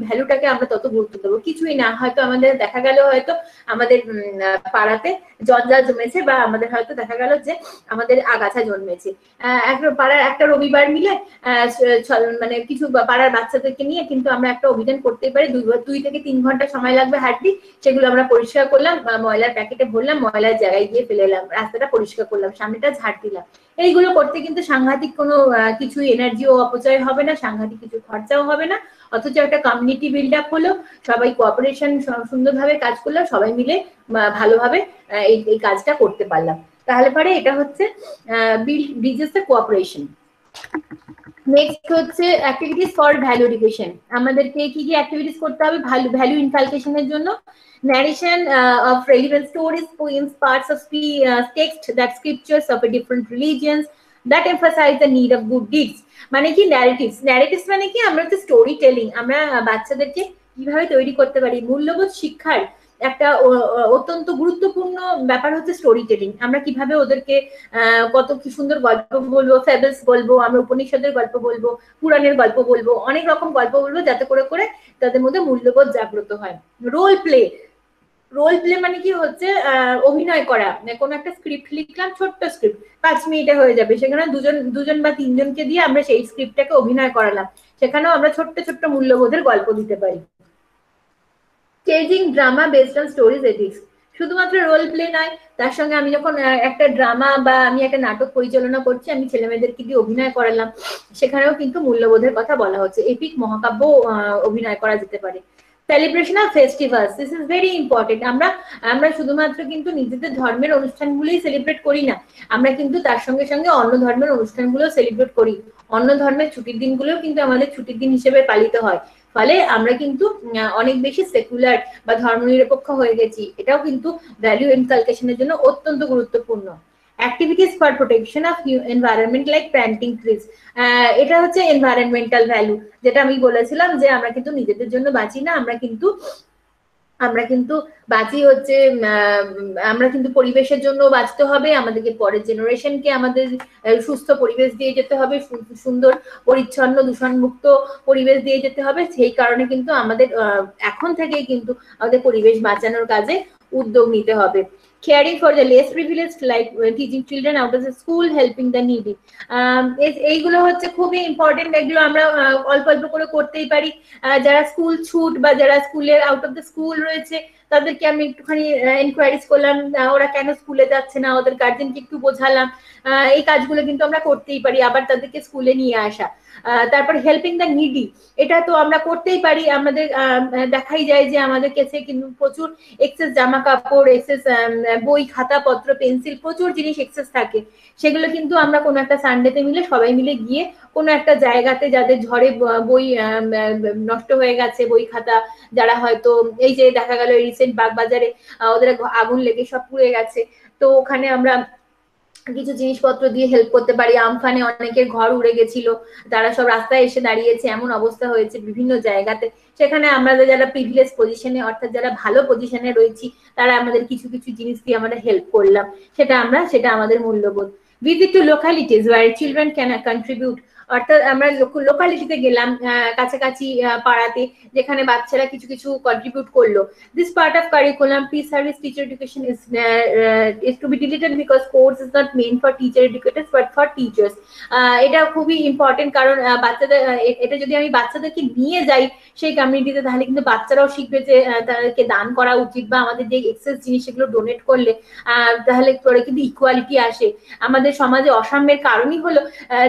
ভ্যালুটাকে আমরা তত গুরুত্ব দেবো। কিছুই না, হয়তো আমাদের দেখা গেল হয়তো আমাদের পাড়াতে জঞ্জাল জমেছে, বা আমাদের হয়তো দেখা গেল যে আমাদের আগাছা জন্মেছে, একটা পাড়ার একটা রবিবার মিলে মানে কিছু পাড়ার বাচ্চাদেরকে নিয়ে কিন্তু আমরা একটা অভিযান করতে পারি। 2 থেকে 3 ঘন্টা সময় লাগবে হাঁটলি, সেগুলো আমরা পরিষ্কার করলাম, ময়লার প্যাকেটে ভরলাম, ময়লার জায়গায় গিয়ে ফেলে এলাম, রাস্তাটা পরিষ্কার করলাম, সামনেটা ঝাড় দিলাম। এইগুলো করতে কিন্তু সাংঘাতিক কোনো কিছু এনার্জিও অপচয় হবে না, সাংঘাতিক কিছু খরচাও হবে না, অথচ একটা কমিউনিটি বিল্ড আপ হলো, সবাই কোঅপারেশন সুন্দরভাবে কাজ করলো, সবাই মিলে ভালোভাবে এই কাজটা করতে পারলাম। তাহলে পরে এটা হচ্ছে ব্রিজেস দ্য কোঅপারেশন। নেক্সট হচ্ছে অ্যাক্টিভিটিস ফর ভ্যালু এডুকেশন। আমাদেরকে কি কি অ্যাক্টিভিটিস করতে হবে ভ্যালু ইনকালকেশনের জন্য? Narration of relevant stories, poems, parts of text that scriptures of a different religions that emphasize the need of good deeds. মানে কি ন্যারেটিভস মানে কি? আমরা তো স্টোরি টেলিং, আমরা বাচ্চাদেরকে কিভাবে তৈরি করতে পারি, মূল্যবোধ শিক্ষার একটা অত্যন্ত গুরুত্বপূর্ণ ব্যাপার হচ্ছে স্টোরি টেলিং। আমরা কিভাবে ওদেরকে কত কি সুন্দর গল্প বলবো, ফেবলস বলবো, আমরা উপনিষদের গল্প বলবো, পুরাণের গল্প বলবো, অনেক রকম গল্প বলবো, যাতে করে তাদের মধ্যে মূল্যবোধ জাগ্রত হয়। রোল প্লে মানে কি হচ্ছে? অভিনয় করা। কোনো একটা স্ক্রিপ্ট লিখলাম, ছোট্ট স্ক্রিপ্ট, 5 মিনিটে হয়ে যাবে, সেখানে দুজন বা 3 জনকে দিয়ে আমরা সেই স্ক্রিপ্টটাকে অভিনয় করালাম, সেখানেও আমরা ছোট্ট ছোট্ট মূল্যবোধের গল্প দিতে পারি। Staging drama based on stories ethics. শুধুমাত্র রোল প্লে নয়, তার সঙ্গে আমি যখন একটা ড্রামা বা আমি একটা নাটক পরিচালনা করছি, আমি ছেলেমেয়েদেরকে দিয়ে অভিনয় করালাম, সেখানেও কিন্তু মূল্যবোধের কথা বলা হচ্ছে। এপিক মহাকাব্য অভিনয় করা যেতে পারে। Celebration of festivals, this is very important. আমরা শুধুমাত্র কিন্তু নিজেদের ধর্মের অনুষ্ঠানগুলোই সেলিব্রেট করি না, আমরা কিন্তু তার সঙ্গে সঙ্গে অন্য ধর্মের অনুষ্ঠানগুলো সেলিব্রেট করি। অন্য ধর্মের ছুটির দিনগুলোও কিন্তু আমাদের ছুটির দিন হিসেবে পালিত হয়, ফলে আমরা কিন্তু অনেক বেশি সেকুলার বা ধর্মনিরপেক্ষ হয়ে গেছি। এটাও কিন্তু ভ্যালু ইনকালকেশনের জন্য অত্যন্ত গুরুত্বপূর্ণ। Activities for protection of environment like planting trees, এটা হচ্ছে এনভায়রনমেন্টাল ভ্যালু, যেটা আমি বলেছিলাম যে আমরা কিন্তু নিজেদের জন্য বাঁচি না, আমরা কিন্তু বাঁচি হচ্ছে আমরা কিন্তু পরিবেশের জন্য বাঁচতে হবে, আমাদেরকে পরের জেনারেশনকে আমাদের সুস্থ পরিবেশ দিয়ে যেতে হবে, সুন্দর পরিচ্ছন্ন দূষণমুক্ত পরিবেশ দিয়ে যেতে হবে। সেই কারণে কিন্তু আমাদের এখন থেকেই কিন্তু আমাদের পরিবেশ বাঁচানোর কাজে উদ্যোগ নিতে হবে। Caring for the less privileged, like teaching children out of the school, helping the needy. এইগুলো হচ্ছে খুবই ইম্পর্টেন্ট, এগুলো আমরা অল্প অল্প করে করতেই পারি। যারা স্কুল ছুট বা যারা স্কুলের আউট অফ দ্য স্কুল রয়েছে, তাদেরকে আমি একটুখানি এনকোয়ারিজ করলাম, ওরা কেন স্কুলে যাচ্ছে না, ওদের গার্জেনকে একটু বোঝালাম। এই কাজগুলো কিন্তু আমরা করতেই পারি, আবার তাদেরকে স্কুলে নিয়ে আসা। তারপর হেল্পিং দ্য নিডি, এটা তো আমরা করতেই পারি। আমাদের দেখাই যায় যে আমাদের কাছে কিন্তু প্রচুর এক্সেস জামা কাপড়, এক্সেস বই, খাতা পত্র, পেন্সিল, প্রচুর জিনিস এক্সেস থাকে। সেগুলো কিন্তু আমরা কোনো একটা সানডেতে মিলে সবাই মিলে গিয়ে কোনো একটা জায়গাতে, যাদের ঝড়ে বই নষ্ট হয়ে গেছে, বই খাতা, যারা হয়তো এই যে দেখা গেল রিসেন্ট বাগবাজারে ওদের আগুন লেগে সব পুড়ে গেছে, তো ওখানে আমরা কিছু জিনিসপত্র দিয়ে হেল্প করতে পারি। আমফানে অনেকের ঘর উড়ে গেছিল, তারা সব রাস্তায় এসে দাঁড়িয়েছে, এমন অবস্থা হয়েছে বিভিন্ন জায়গাতে, সেখানে আমরা যারা প্রিভিলেজ পজিশনে, অর্থাৎ যারা ভালো পজিশনে রয়েছি, তারা আমাদের কিছু কিছু জিনিস দিয়ে আমরা হেল্প করলাম, সেটা আমাদের মূল্যবোধ। Visit to localities where children can contribute, অর্থাৎ আমরা লোকালিটিতে গেলাম, কাছাকাছি পাড়াতে, যেখানে বাচ্চারা কিছু কিছু কন্ট্রিবিউট করলো। This part of curriculum pre service teacher education is to be deleted because course is not meant for teacher educators but for teachers. এটা খুবই ইম্পর্টেন্ট, কারণ বাচ্চাদের এটা যদি আমি বাচ্চাদেরকে নিয়ে যাই সেই কমিউনিটিতে, তাহলে কিন্তু বাচ্চারাও শিখবে যে তাদেরকে দান করা উচিত, বা আমাদের যে এক্সেস জিনিস সেগুলো ডোনেট করলে তাহলে পরে কিন্তু ইকুয়ালিটি আসে। আমাদের সমাজে অসাম্যের কারণই হলো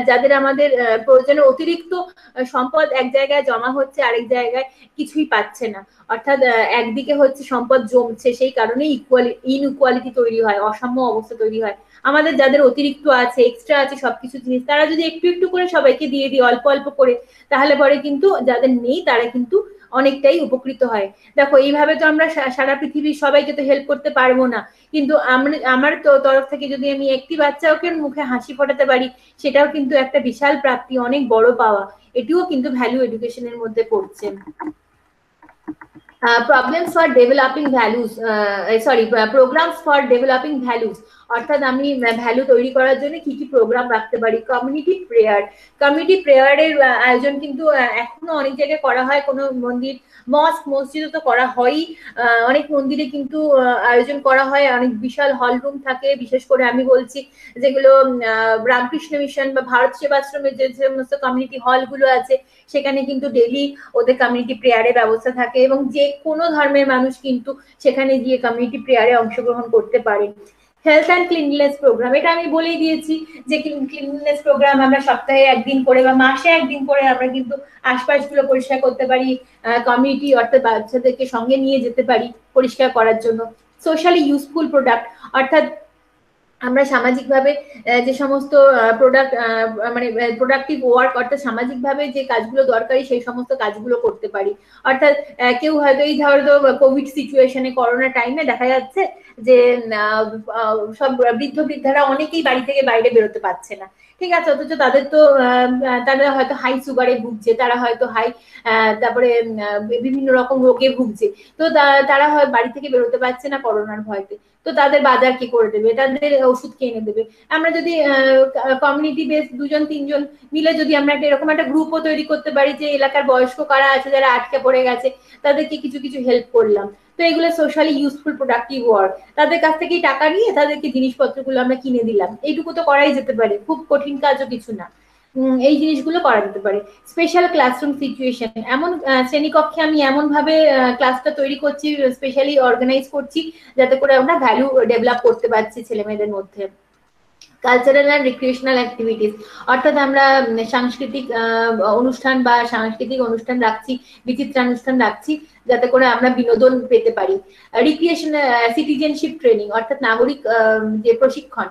যাদের আমাদের প্রয়োজনে অতিরিক্ত সম্পদ এক জায়গায় জমা হচ্ছে, আরেক জায়গায় কিছুই পাচ্ছে না, অর্থাৎ একদিকে হচ্ছে সম্পদ জমছে, সেই কারণে ইনইকুয়ালিটি তৈরি হয়, অসাম্য অবস্থা তৈরি হয়। আমাদের যাদের অতিরিক্ত আছে, এক্সট্রা আছে সবকিছু জিনিস, তারা যদি একটু একটু করে সবাইকে দিয়ে দিই, অল্প অল্প করে, তাহলে পরে কিন্তু যাদের নেই তারা কিন্তু অনেকটাই উপকৃত হয়। দেখো, এইভাবে তো আমরা সারা পৃথিবীর সবাইকে তো হেল্প করতে পারবো না, কিন্তু আমার তরফ থেকে যদি আমি একটি বাচ্চাকে মুখে হাসি ফোটাতে পারি, সেটাও কিন্তু একটা বিশাল প্রাপ্তি, অনেক বড় পাওয়া। এটিও কিন্তু ভ্যালু এডুকেশনের মধ্যে পড়ছে। Programs for developing values অর্থাৎ আমি ভ্যালু তৈরি করার জন্য কি কি প্রোগ্রাম রাখতে পারি। কমিউনিটি প্রেয়ারের আয়োজন কিন্তু এখনো অনেক জায়গায় করা হয়, কোনো মন্দির মসজিদে তো করা হয়ই, অনেক মন্দিরে কিন্তু আয়োজন করা হয়, অনেক বিশাল হল রুম থাকে। বিশেষ করে আমি বলছি যেগুলো রামকৃষ্ণ মিশন বা ভারত সেবাশ্রমের যে সমস্ত কমিউনিটি হলগুলো আছে, সেখানে কিন্তু ডেইলি ওদের কমিউনিটি প্রেয়ারের ব্যবস্থা থাকে এবং যে কোনো ধর্মের মানুষ কিন্তু সেখানে গিয়ে কমিউনিটি প্রেয়ারে অংশগ্রহণ করতে পারে। হেলথ অ্যান্ড ক্লিনলিনেস প্রোগ্রাম, এটা আমি বলেই দিয়েছি যে ক্লিনলিনেস প্রোগ্রাম আমরা সপ্তাহে একদিন করে বা মাসে একদিন করে আমরা কিন্তু আশপাশগুলো পরিষ্কার করতে পারি, কমিউনিটি অর্থাৎ বাচ্চাদেরকে সঙ্গে নিয়ে যেতে পারি পরিষ্কার করার জন্য। সোশ্যালি ইউজফুল প্রোডাক্ট, অর্থাৎ আমরা সামাজিকভাবে যে সমস্ত প্রোডাক্ট মানে প্রোডাক্টিভ ওয়ার্ক, অর্থাৎ সামাজিকভাবে যে কাজগুলো দরকারি সেই সমস্ত কাজগুলো করতে পারি। অর্থাৎ কেউ হয়তো এই ধরো কোভিড সিচুয়েশনে, করোনা টাইমে দেখা যাচ্ছে যে সব বৃদ্ধারা অনেকেই বাড়ি থেকে বাইরে বেরোতে পারছে না, ঠিক আছে, অথচ তাদের তো তারা হয়তো হাই সুগারে ভুগছে, তারা হয়তো তারপরে বিভিন্ন রকম রোগে ভুগছে, তো তারা হয় বাড়ি থেকে বেরোতে পারছে না করোনার ভয়তে, তো তাদের বাজার কি করে দেবে, তাদের ওষুধ কে এনে দেবে। আমরা যদি কমিউনিটি বেস 2-3 জন মিলে যদি আমরা এরকম একটা গ্রুপও তৈরি করতে পারি যে এলাকার বয়স্ক কারা আছে যারা আটকে পড়ে গেছে, তাদেরকে কিছু কিছু হেল্প করলাম, তো এগুলো সোশ্যালি ইউজফুল প্রোডাক্টিভ ওয়ার্ক। তাদের কাছ থেকেই টাকা নিয়ে তাদেরকে জিনিসপত্রগুলো আমরা কিনে দিলাম, এইটুকু তো করাই যেতে পারে, খুব কঠিন কাজও কিছু না, এই জিনিসগুলো করা যেতে পারে। স্পেশাল ক্লাসরুম সিচুয়েশন, এমন শ্রেণীকক্ষে আমি এমন ভাবে ক্লাসটা তৈরি করছি, স্পেশালি অর্গানাইজ করছি যাতে করে আমরা ভ্যালু ডেভেলপ করতে পারছি ছেলে মেয়েদের মধ্যে। কালচারাল অ্যান্ড রিক্রিয়েশনাল অ্যাক্টিভিটিস, অর্থাৎ আমরা সাংস্কৃতিক অনুষ্ঠান বা সাংস্কৃতিক অনুষ্ঠান রাখছি, বিচিত্রানুষ্ঠান রাখছি যাতে করে আমরা বিনোদন পেতে পারি। রিক্রিয়েশন সিটিজেনশিপ ট্রেনিং, অর্থাৎ নাগরিক যে প্রশিক্ষণ,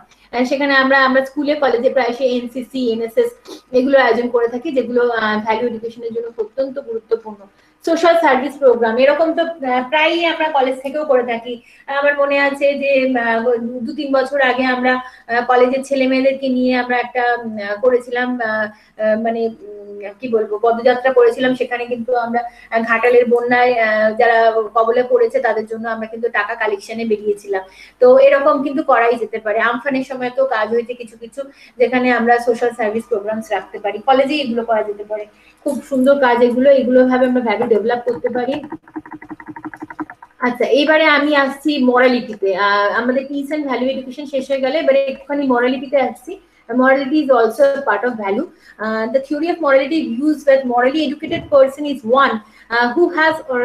সেখানে আমরা স্কুলে কলেজে প্রায় সেই এনসিসি এনএসএস এগুলো আয়োজন করে থাকি, যেগুলো ভ্যালু এডুকেশনের জন্য অত্যন্ত গুরুত্বপূর্ণ। সোশ্যাল সার্ভিস প্রোগ্রাম, এরকম তো প্রায়ই আমরা কলেজ থেকেও করে থাকি। আমার মনে আছে যে 2-3 বছর আগে আমরা কলেজের ছেলে মেয়েদেরকে নিয়ে আমরা একটা করেছিলাম, মানে কি বলবো, পদযাত্রা করেছিলাম। সেখানে কিন্তু আমরা ঘাটালের বন্যায় যারা কবলে পড়েছে তাদের জন্য আমরা কিন্তু টাকা কালেকশনে বেরিয়েছিলাম। তো এরকম কিন্তু করাই যেতে পারে। আমফানের সময় তো কাজ হয়েছে কিছু কিছু, যেখানে আমরা সোশ্যাল সার্ভিস প্রোগ্রামস রাখতে পারি, কলেজে এগুলো করা যেতে পারে। খুব সুন্দর কাজ এগুলো ভাবে আমরা ভ্যালু ডেভেলপ করতে পারি। আচ্ছা, এইবারে আমি আসছি মরালিটিতে। আমাদের পিস এন্ড ভ্যালু এডুকেশন শেষ হয়ে গেলে এবারে একটুখানি মরালিটিতে আসছি। Morality is also a part of value. The theory of morality views that morally educated person is one who has or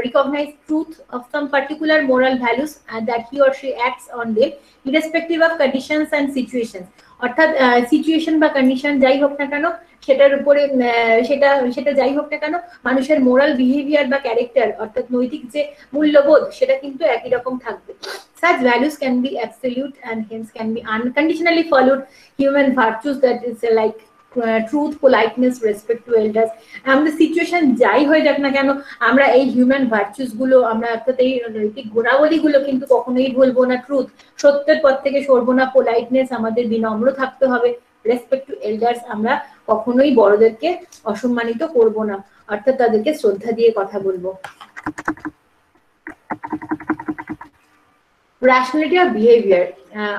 recognized truth of some particular moral values and that he or she acts on them irrespective of conditions and situations. অর্থাৎ সিচুয়েশন বা কন্ডিশন যাই হোক না কেন, সেটার উপরে সেটা যাই হোক না কেন, মানুষের মোরাল বিহেভিয়ার বা ক্যারেক্টার, অর্থাৎ নৈতিক যে মূল্যবোধ, সেটা কিন্তু একই রকম থাকবে। Such values can be absolute and hence can be unconditionally followed human virtues, that is like truth, politeness, respect to elders. আমাদের সিচুয়েশন যাই হয়ে যাক না কেন, আমরা এই হিউম্যান ভার্চুস গুলো, আমরা অর্থাৎ এই নৈতিক গুণাবলী গুলো কিন্তু কখনোই ভুলবো না। ট্রুথ, সত্যের পথ থেকে সরবো না। পোলাইটনেস, আমাদের বিনম্র থাকতে হবে। রেসপেক্ট টু এল্ডার্স, আমরা কখনোই বড়দেরকে অসম্মানিত করব না, অর্থাৎ তাদেরকে শ্রদ্ধা দিয়ে কথা বলবো। রেশনালিটি অফ বিহেভিয়ার,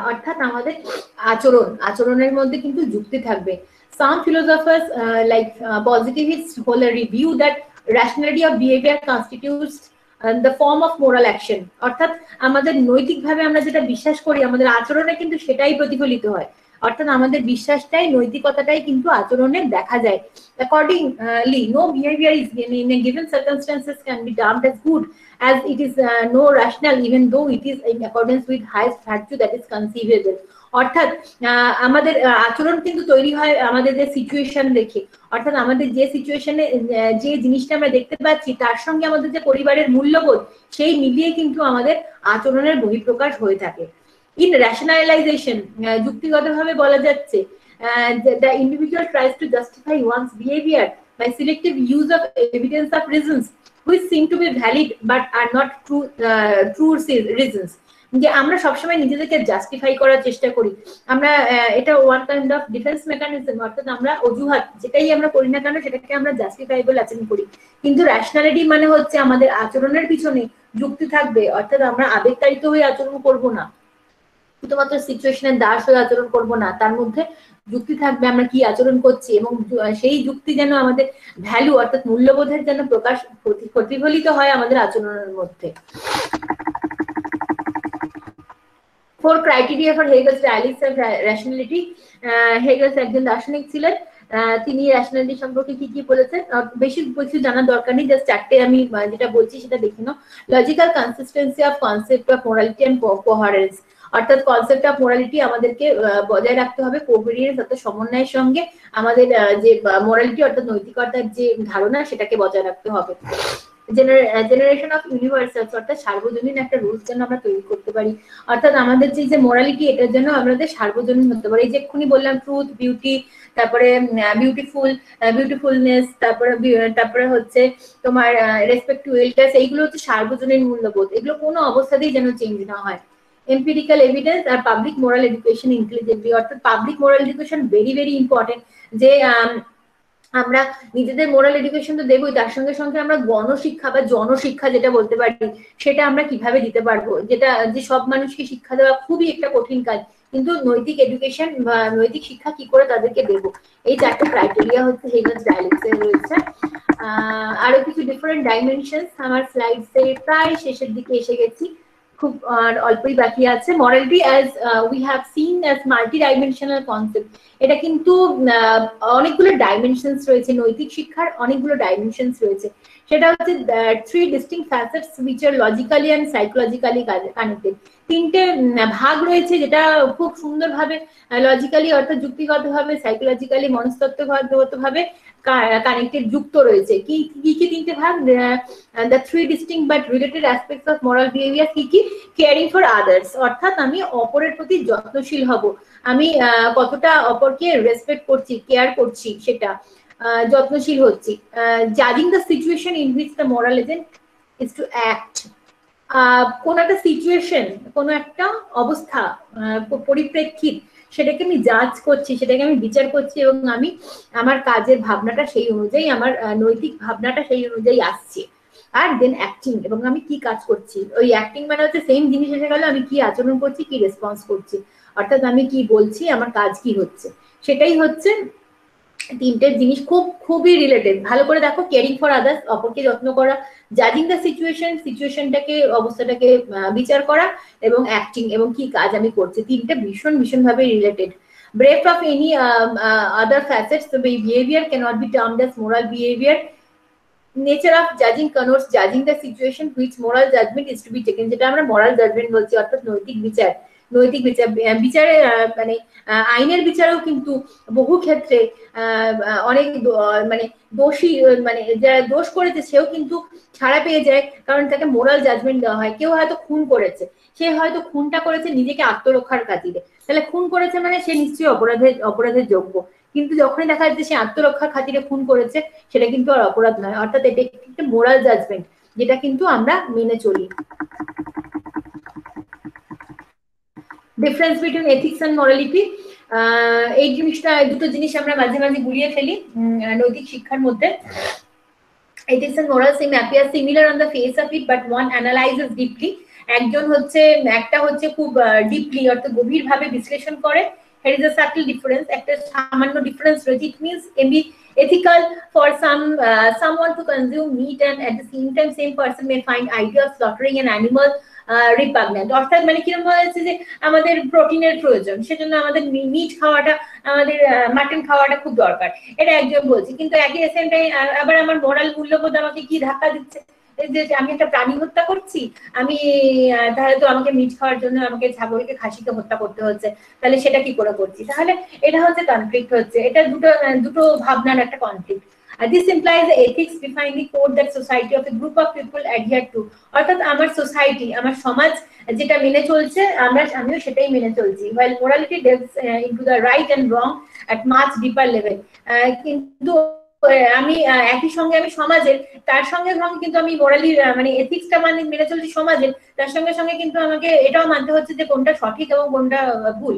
অর্থাৎ আমাদের আচরণের মধ্যে কিন্তু যুক্তি থাকবে। Some philosophers like positivists hold a review that rationality of behavior constitutes the form of moral action. অর্থাৎ আমাদের নৈতিকভাবে আমরা যেটা বিশ্বাস করি, আমাদের আচরণে কিন্তু সেটাই প্রতিফলিত হয়। অর্থাৎ আমাদের বিশ্বাসটাই, নৈতিকতাটাই কিন্তু আচরণে দেখা যায়। Accordingly, no behavior is in a given circumstances can be termed as good, as it is no rational, even though it is in accordance with highest virtue that is conceivable. অর্থাৎ আমাদের আচরণ কিন্তু তৈরি হয় আমাদের যে সিচুয়েশন দেখে, অর্থাৎ আমাদের যে সিচুয়েশনে যে জিনিসটা আমরা দেখতে পাচ্ছি তার সঙ্গে আমাদের যে পরিবারের মূল্যবোধ, সেই মিলিয়ে কিন্তু আমাদের আচরণের বহিঃপ্রকাশ হয়ে থাকে। ইন রেশনালাইজেশন, যুক্তিগতভাবে বলা যাচ্ছে, the individual tries to justify one's behavior by selective use of evidence of reasons which seem to be valid but are not true reasons. যে আমরা সবসময় নিজেদেরকে জাস্টিফাই করার চেষ্টা করি, আমরা এটা one kind of defence mechanism, অর্থাৎ আমরা অজুহাত যেটাই আমরা করি না কেন সেটাকে আমরা জাস্টিফাইবল আচরণ করি। কিন্তু রেশনালিটি মানে হচ্ছে আমাদের আচরণের পিছনে যুক্তি থাকবে, অর্থাৎ আমরা আবেগতাড়িত হয়ে আচরণ করব না। শুধুমাত্র সিচুয়েশনের দাস হয়ে আচরণ করব না, তার মধ্যে যুক্তি থাকবে আমরা কি আচরণ করছি, এবং সেই যুক্তি যেন আমাদের ভ্যালু অর্থাৎ মূল্যবোধের যেন প্রতিফলিত হয় আমাদের আচরণের মধ্যে। 4 criteria for Hegel's dialectics of rationality. Hegel's একজন দার্শনিক ছিলেন, তিনি রেশনালিটি সম্পর্কে কি কি বলেছেন বেশি কিছু জানার দরকার নেই, জাস্ট চারটে আমি যেটা বলছি সেটা দেখে নাও। Logical consistency of concept of morality and coherence, অর্থাৎ কনসেপ্ট অফ মোরালিটি আমাদেরকে বজায় রাখতে হবে কোহেরেন্স অর্থাৎ সমন্বয়ের সঙ্গে আমাদের যে মোরালিটি অর্থাৎ নৈতিকতার যে ধারণা সেটাকে বজায় রাখতে হবে। জেনারেশন অফ ইউনিভার্সালস অর্থাৎ সার্বজনীন একটা রুলস যেন আমরা তৈরি করতে পারি, অর্থাৎ আমাদের যে মোরালিটি এটার জন্য আমাদের সার্বজনীন হতে পারে। এই যে এক্ষুনি বললাম ট্রুথ, বিউটি, তারপরে বিউটিফুলনেস, তারপরে হচ্ছে তোমার রেসপেক্ট টু এল্ডার্স, এইগুলো হচ্ছে সার্বজনীন মূল্যবোধ, এগুলো কোনো অবস্থাতেই যেন চেঞ্জ না হয়। এম্পিরিক্যাল এভিডেন্স আর পাবলিক মোরাল এডুকেশন ইন্টেলিজেন্টলি, অর্থাৎ public moral education very very important. যে আমরা নিজেদের মোরাল এডুকেশন তো দেবই, তার সঙ্গে সঙ্গে আমরা গণশিক্ষা বা জনশিক্ষা যেটা বলতে পারি সেটা আমরা কিভাবে দিতে পারবো, যেটা যে সব মানুষকে শিক্ষা দেওয়া খুবই একটা কঠিন কাজ, কিন্তু নৈতিক এডুকেশন বা নৈতিক শিক্ষা কি করে তাদেরকে দেবো, এই চারটে ক্রাইটেরিয়া হচ্ছে হেগেলস ডায়ালেক্টিক্স এর রয়েছে। আরো কিছু ডিফারেন্ট ডাইমেনশনস, আমার স্লাইডসে প্রায় শেষের দিকে এসে গেছি, খুব অল্পই বাকি আছে। Morality as we have seen as multi dimensional concept, এটা কিন্তু অনেকগুলো ডাইমেনশনস রয়েছে, নৈতিক শিক্ষার অনেকগুলো ডাইমেনশনস রয়েছে, সেটা হচ্ছে 3 distinct facets which are logically and psychologically connected. তিনটে ভাগ রয়েছে যেটা খুব সুন্দরভাবে লজিক্যালি অর্থাৎ যুক্তিগতভাবে, সাইকোলজিক্যালি মনস্তত্ত্বগতভাবে কানেক্টেড যুক্ত রয়েছে। কি কি তিনটে ভাগ? The 3 distinct but related aspects of moral behaviour কি কি? কেয়ারিং ফর আদার্স, অর্থাৎ আমি অপরের প্রতি যত্নশীল হব, আমি কতটা অপরকে রেসপেক্ট করছি, কেয়ার করছি, সেটা যত্নশীল হচ্ছি। জাজিং the situation in which the moral agent is to act, কোন একটা সিচুয়েশন, কোন একটা অবস্থা, পরিপ্রেক্ষিত, সেটাকে আমি জাজ করছি, সেটাকে আমি বিচার করছি, এবং আমি আমার কাজের ভাবনাটা সেই অনুযায়ী, আমার নৈতিক ভাবনাটা সেই অনুযায়ী আসছে। আর দেন অ্যাক্টিং, এবং আমি কি কাজ করছি, ওই অ্যাক্টিং মানে হচ্ছে সেম জিনিস এসে গেল, আমি কি আচরণ করছি, কি রেসপন্স করছি, অর্থাৎ আমি কি বলছি, আমার কাজ কি হচ্ছে, সেটাই হচ্ছে তিনটে জিনিস খুবই রিলেটেড। ভালো করে দেখো, কেয়ারিং ফর আদার্স অপরকে যত্ন করা, জাজিং দ্য সিচুয়েশনটাকে অবস্থাটাকে বিচার করা, এবং অ্যাক্টিং এবং কি কাজ আমি করছি, তিনটে ভীষণ ভাবে related. Breadth of any other facets, the behavior cannot be termed as moral behavior. Nature of judging connotes judging the situation which moral judgment is to be taken, যেটা আমরা moral judgment বলছি, অর্থাৎ নৈতিক বিচার। বিচারে মানে আইনের বিচারেও কিন্তু বহু ক্ষেত্রে অনেক মানে দোষী, মানে যারা দোষ করেছে সেও কিন্তু ছাড়া পেয়ে যায়, কারণ তাকে মোরাল জাজমেন্ট দেওয়া হয়। কেউ হয়তো খুন করেছে, সে হয়তো খুনটা করেছে নিজেকে আত্মরক্ষার খাতিরে, তাহলে খুন করেছে মানে সে নিশ্চয়ই অপরাধের যোগ্য, কিন্তু যখনই দেখা যাচ্ছে সে আত্মরক্ষার খাতিরে খুন করেছে, সেটা কিন্তু আর অপরাধ নয়, অর্থাৎ এটা একটা মোরাল জাজমেন্ট, যেটা কিন্তু আমরা মেনে চলি। Difference between ethics and morality, এই জিনিসটা, দুটো জিনিস আমরা মাঝে মাঝে গুলিয়ে ফেলি নৈতিক শিক্ষার মধ্যে। Ethics and morals seem appear similar on the face of it, but one analyzes deeply. একটা হচ্ছে খুব ডিপলি অর্থাৎ গভীরভাবে বিশ্লেষণ করে। There is a subtle difference, একটা সামান্য ডিফারেন্স রয়েছে। It means can be ethical for someone to consume meat, and at the same time same person may find idea of slaughtering an animal রিপাগন্যান্ট, অর্থাৎ মানে কিরকম হয়েছে যে আমাদের প্রোটিনের প্রয়োজন, সেজন্য আমাদের মিট খাওয়াটা, আমাদের মাটন খাওয়াটা খুব দরকার, এটা একজন বলছে, কিন্তু একই সেম টাইম আবার আমার মোরাল মূল্যবোধ আমাকে কি ধাক্কা দিচ্ছে যে আমি একটা প্রাণী হত্যা করছি, আমি তাহলে তো আমাকে মিট খাওয়ার জন্য আমাকে ছাগলকে, খাসিকে হত্যা করতে হচ্ছে, তাহলে সেটা কি করে করছি, তাহলে এটা হচ্ছে কনফ্লিক্ট হচ্ছে, এটা দুটো ভাবনার একটা conflict. This implies the ethics define the code that society of a group of people adhere to, অর্থাৎ আমার সোসাইটি, আমার সমাজ যেটা মেনে চলছে, আমিও সেটাই মেনে চলছি। While morality delves into the right and wrong at much deeper level, কিন্তু আমি একই সঙ্গে আমি সমাজের, তার সঙ্গে সঙ্গে কিন্তু আমি মোরালি মানে এথিক্সটা মেনে চলছি সমাজের, তার সঙ্গে সঙ্গে কিন্তু আমাকে এটাও মানতে হচ্ছে যে কোনটা সঠিক এবং কোনটা ভুল।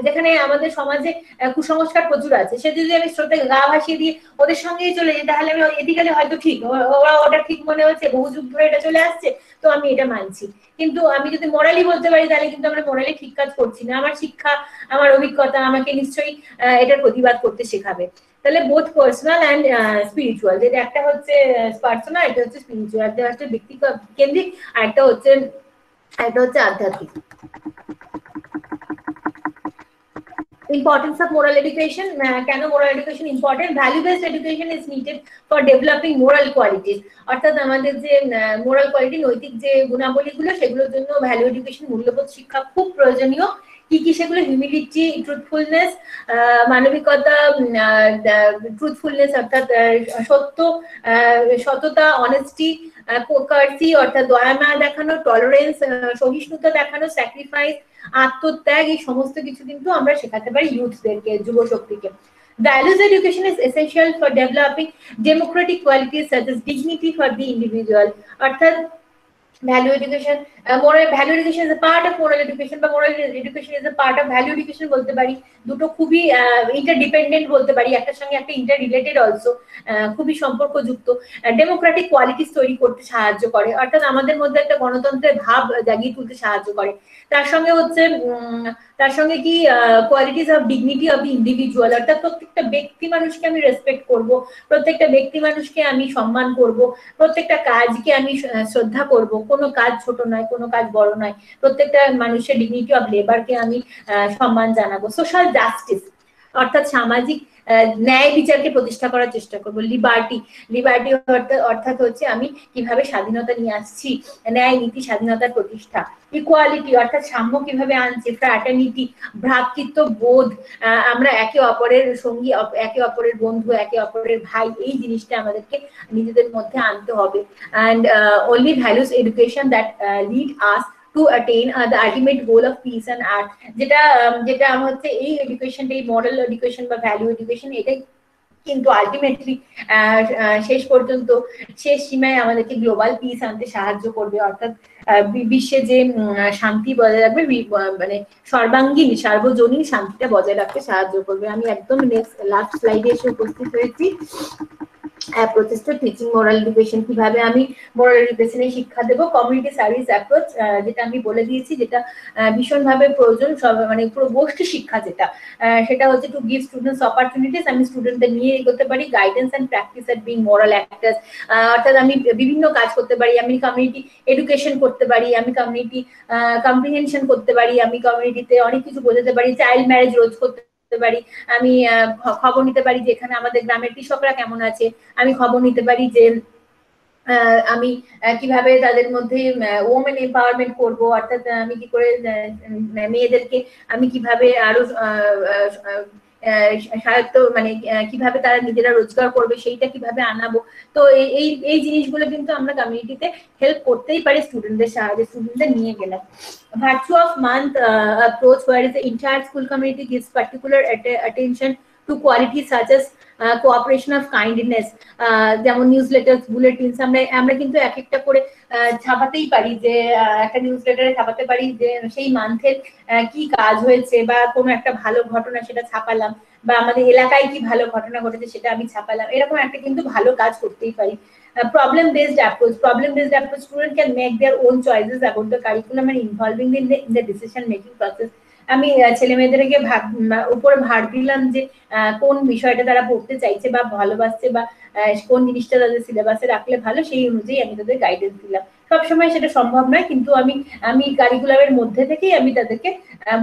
যেখানে আমাদের সমাজে কুসংস্কার প্রচুর আছে, সে যদি আমি স্রোতে গা ভাসিয়ে দিয়ে ওদের সঙ্গেই চলে যাই, তাহলে আমি এদিকে হয়তো ঠিক, ওরা ওটা ঠিক মনে হচ্ছে, বহু যুগ ধরে এটা চলে আসছে, তো আমি এটা মানছি। কিন্তু আমি যদি মোরালি বলতে পারি, তাহলে কিন্তু আমরা মোরালি ঠিক কাজ করছি না। আমার শিক্ষা, আমার অভিজ্ঞতা আমাকে নিশ্চয়ই এটার প্রতিবাদ করতে শেখাবে। তাহলে বোথ পার্সোনাল অ্যান্ড স্পিরিচুয়াল, যেটা একটা হচ্ছে পার্সোনাল, একটা হচ্ছে স্পিরিচুয়াল, একটা হচ্ছে ব্যক্তি কেন্দ্রিক, আর একটা হচ্ছে আধ্যাত্মিক। Importance of moral education, কেন moral education important? Value based education is needed for developing moral qualities, অর্থাৎ আমাদের যে moral quality, নৈতিক যে গুণাবলীগুলো, সেগুলোর জন্য ভ্যালু এডুকেশন, মূল্যবোধ শিক্ষা খুব প্রয়োজনীয়। কি কি সেগুলো? হিউমিলিটি, ট্রুথফুলনেস, মানবিকতা, ট্রুথফুলনেস অর্থাৎ সত্য, সততা, অনেস্টি, কার্সি অর্থাৎ দয়া মায়া দেখানো, টলারেন্স সহিষ্ণুতা দেখানো, স্যাক্রিফাইস আত্মত্যাগ, এই সমস্ত কিছু কিন্তু আমরা শেখাতে পারি ইউথদেরকে, যুব শক্তিকে। Values education is essential for developing democratic qualities such as dignity for the individual, অর্থাৎ value education, value education is a part of moral education, বা moral education is a part of value education বলতে পারি। দুটো খুবই ইন্টারডিপেন্ডেন্ট বলতে পারি, একটার সঙ্গে একটা ইন্টার রিলেটেড অলসো, খুবই সম্পর্কযুক্ত। ডেমোক্রেটিক কোয়ালিটিস তৈরি করতে সাহায্য করে, অর্থাৎ আমাদের মধ্যে একটা গণতন্ত্রের ভাব জাগিয়ে তুলতে সাহায্য করে। তার সঙ্গে হচ্ছে তার সঙ্গে কি qualities of dignity of the individual, অর্থাৎ প্রত্যেকটা ব্যক্তি মানুষকে আমি রেসপেক্ট করব, প্রত্যেকটা ব্যক্তি মানুষকে আমি সম্মান করব, প্রত্যেকটা কাজকে আমি শ্রদ্ধা করব, কোনো কাজ ছোট নয়, কোনো কাজ বড় নয়, প্রত্যেকটা মানুষের ডিগনিটি অফ লেবারকে আমি সম্মান জানাবো। সোশ্যাল জাস্টিস, অর্থাৎ সামাজিক ন্যায় বিচারকে প্রতিষ্ঠা করার চেষ্টা করবো। লিবার্টি, লিবার্টি অর্থাৎ হচ্ছে আমি কিভাবে স্বাধীনতা নিয়ে আসছি, ন্যায় নীতি, স্বাধীনতার প্রতিষ্ঠা। ইকুয়ালিটি অর্থাৎ সাম্য কিভাবে আনছে। ফ্র্যাটার্নিটি, ভ্রাতৃত্ব বোধ, আমরা একে অপরের সঙ্গী, একে অপরের বন্ধু, একে অপরের ভাই, এই জিনিসটা আমাদেরকে নিজেদের মধ্যে আনতে হবে। And only values education that lead us to attain the ultimate goal of peace and art, যেটা হচ্ছে এই এডুকেশন, এই মরাল এডুকেশন বা ভ্যালু এডুকেশন, এটাই কিন্তু আলটিমেটলি শেষ পর্যন্ত, শেষ সীমায় আমাদেরকে গ্লোবাল পিস আনতে সাহায্য করবে, অর্থাৎ বিশ্বে যে শান্তি বজায় রাখবে, মানে সর্বাঙ্গীন সার্বজনীন শান্তিটা বজায় রাখতে সাহায্য করবে। আমি একদম লাস্ট স্লাইডে এসে উপস্থিত হয়েছি। প্রচেষ্টা টিচিং মোরাল এডুকেশন, কিভাবে আমি মোরাল এডুকেশনে শিক্ষা দেবো। কমিউনিটি সার্ভিস অ্যাপ্রোচ, যেটা আমি বলে দিয়েছি, যেটা ভীষণভাবে প্রয়োজন, মানে পুরো গোষ্ঠী শিক্ষা, যেটা সেটা হচ্ছে টু গিভ স্টুডেন্টস অপরচুনিটিস, আমি স্টুডেন্টদের নিয়ে এগোতে পারি। Guidance and practice at being moral actors, অর্থাৎ আমি বিভিন্ন কাজ করতে পারি, আমি কমিউনিটি এডুকেশন করতে পারি, আমি কমিউনিটি কম্প্রিহেনশন করতে পারি, আমি কমিউনিটিতে অনেক কিছু বোঝাতে পারি, চাইল্ড ম্যারেজ রোধ করতে পারি, আমি খবর নিতে পারি যে এখানে আমাদের গ্রামের কৃষকরা কেমন আছে, আমি খবর নিতে পারি যে আমি কিভাবে তাদের মধ্যে ওমেন এম্পাওয়ারমেন্ট করব, অর্থাৎ আমি কি করে মেয়েদেরকে আমি কিভাবে আরো সাহিত্য, মানে কিভাবে তারা নিজেরা রোজগার করবে, সেইটা কিভাবে আনাবো। তো এই জিনিসগুলো কিন্তু আমরা কমিউনিটিতে হেল্প করতেই পারি স্টুডেন্টদের সাহায্যে, স্টুডেন্টদের নিয়ে গেলে। Virtue of month approach, where the entire school community gives particular attention to qualities such as cooperation of kindness, যেমন নিউজ লেটার, বুলেটিনস, আমরা কিন্তু এক একটা করে ছাপাতেই পারি, যে একটা নিউজ লেটারে ছাপাতে পারি যে সেই মান্থের কি কাজ হয়েছে, বা কোনো একটা ভালো ঘটনা সেটা ছাপালাম, বা আমাদের এলাকায় কি ভালো ঘটনা ঘটেছে সেটা আমি ছাপালাম, এরকম একটা কিন্তু ভালো কাজ করতেই পারি। Problem based approach, student can make their own choices about the curriculum and involving in the decision making process. আমি ছেলে মেয়েদেরকে উপরে ভার দিলাম যে কোন বিষয়টা তারা পড়তে চাইছে বা ভালোবাসছে, বা কোন জিনিসটা তাদের সিলেবাসে রাখলে ভালো, সেই অনুযায়ী আমি তাদের গাইডেন্স দিলাম। সবসময় সেটা সম্ভব নয়, কিন্তু আমি কারিকুলামের মধ্যে থেকেই আমি তাদেরকে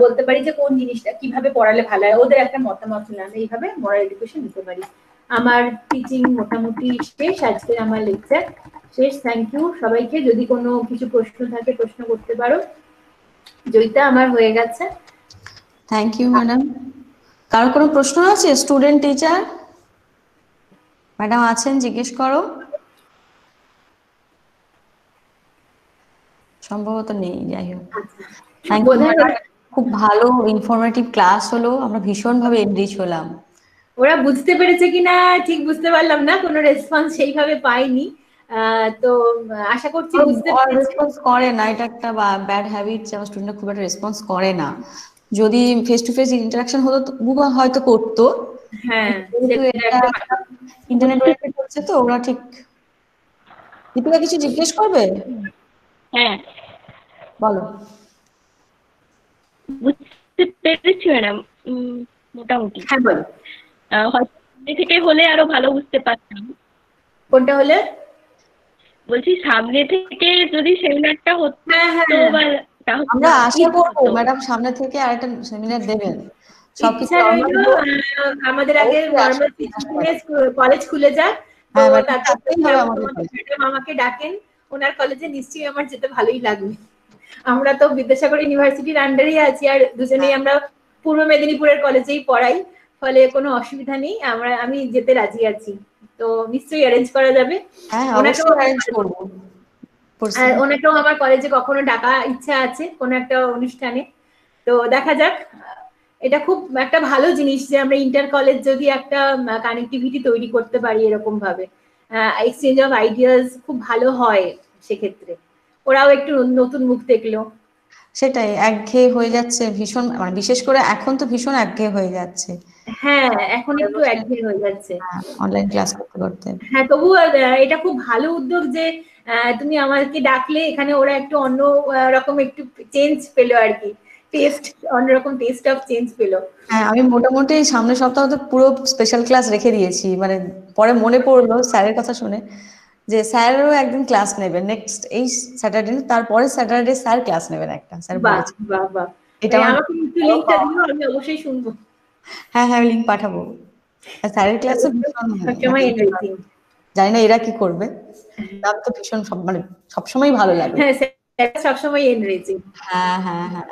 বলতে পারি যে কোন জিনিসটা কিভাবে পড়ালে ভালো হয়, ওদের একটা মতামত নিলাম, এইভাবে মোরাল এডুকেশন দিতে পারি। আমার টিচিং মোটামুটি শেষ, আজকে আমার লেকচার শেষ। থ্যাংক ইউ সবাইকে। যদি কোনো কিছু প্রশ্ন থাকে প্রশ্ন করতে পারো। জয়িতা, আমার হয়ে গেছে। Thank you madam. কারো কোনো প্রশ্ন আছে? স্টুডেন্ট, টিচার, ম্যাডাম আছেন, জিজ্ঞেস করো। সম্ভবত নেই, যাই হোক। Thank you. খুব ভালো ইনফরমেটিভ ক্লাস হলো, আমরা ভীষণভাবে এনরিচ হলাম। ওরা বুঝতে পেরেছে কিনা ঠিক বুঝতে পারলাম না, কোনো রেসপন্স সেইভাবে পাইনি। তো আশা করছি বুঝতে পেরেছে। রেসপন্স করে না, এটা একটা ব্যাড হ্যাবিট, আমার স্টুডেন্টরা খুব একটা রেসপন্স করে না। যদি ফেস টু ফেস ইন্টারাকশন হতো তবুও হয়তো করতো, হ্যাঁ, যেহেতু সেটা এটা একটা ইন্টারনেট ওরিয়েন্টেড হচ্ছে তো ওরা ঠিক। দীপিকা কিছু জিজ্ঞেস করবে? হ্যাঁ, বলো। বুঝতে পেরেছি ম্যাডাম, মোটামুটি। হ্যাঁ বলো। হয়তো সামনে থেকে হলে আরো ভালো বুঝতে পারতাম। কোনটা হলে? বলছি সামনে থেকে যদি সেমিনারটা হতো হ্যাঁ হ্যাঁ বা তাহলে আমরা আশা করবো হতো। ম্যাডাম সামনে থেকে আরেকটা সেমিনার দেবেন, সবকিছু ইচ্ছা নর্মাল রইলো। আমাদের আগে নর্মাল কলেজ খুলে যাক, তো হ্যাঁ ম্যাডাম, তারপর থাকতেই হবে আমাদের কলেজে। ম্যাডাম আমাকে ডাকেন ওনার কলেজে, নিশ্চয়ই আমার যেতে ভালোই লাগবে। আমরা তো বিদ্যাসাগর ইউনিভার্সিটির আন্ডারেই আছি, আর দুজনেই আমরা পূর্ব মেদিনীপুরের কলেজেই পড়াই, ফলে কোনো অসুবিধা নেই, আমি যেতে রাজি আছি। তো নিশ্চয়ই অ্যারেঞ্জ করা যাবে। হ্যাঁ ওনাকেও অবশ্যই অ্যারেঞ্জ করবো। আর ওনাকেও আমার কলেজে কখনো ডাকা ইচ্ছা আছে কোনো একটা অনুষ্ঠানে। তো দেখা যাক। এটা খুব একটা ভালো জিনিস যে আমরা ইন্টার কলেজ যদি একটা কানেক্টিভিটি তৈরি করতে পারি এরকম ভাবে, এক্সচেঞ্জ অফ আইডিয়াস খুব ভালো হয় সেক্ষেত্রে। ওরাও একটু নতুন মুখ দেখলো। সেটাই, একঘেয়ে হয়ে যাচ্ছে ভীষণ, মানে বিশেষ করে এখন তো ভীষণ একঘেয়ে হয়ে যাচ্ছে। হ্যাঁ, এখন একটু একঘেয়ে হয়ে যাচ্ছে। অনলাইন ক্লাস করতে করতে। হ্যাঁ, তবুও এটা খুব ভালো উদ্যোগ যে তুমি আমাকে ডাকলে, এখানে ওরা একটু অন্য রকম একটু চেঞ্জ পেলো আর কি, টেস্ট, অন্যরকম টেস্ট অফ চেঞ্জ পেলো। হ্যাঁ, আমি মোটামুটি সামনের সপ্তাহ তো পুরো স্পেশাল ক্লাস রেখে দিয়েছি, মানে পরে মনে পড়লো স্যারের কথা শুনে যে স্যারও একদিন ক্লাস নেবেন নেক্সট এই স্যাটারডে, তারপরে স্যাটারডে স্যার ক্লাস নেবেন একটা, স্যার বাহ বলেছে। বাহ বাহ, এটা আমার আমাকে একটু লিঙ্কটা দিও, আমি অবশ্যই শুনবো। হ্যাঁ হ্যাঁ, লিঙ্ক পাঠাবো। আর স্যারের ক্লাসে ভীষণ সবসময় এনরিচিং। জানি না এরা কি করবে, তার তো ভীষণ মানে সবসময় ভালো লাগে। হ্যাঁ, স্যার সবসময় এনরিচিং। হ্যাঁ হ্যাঁ হ্যাঁ,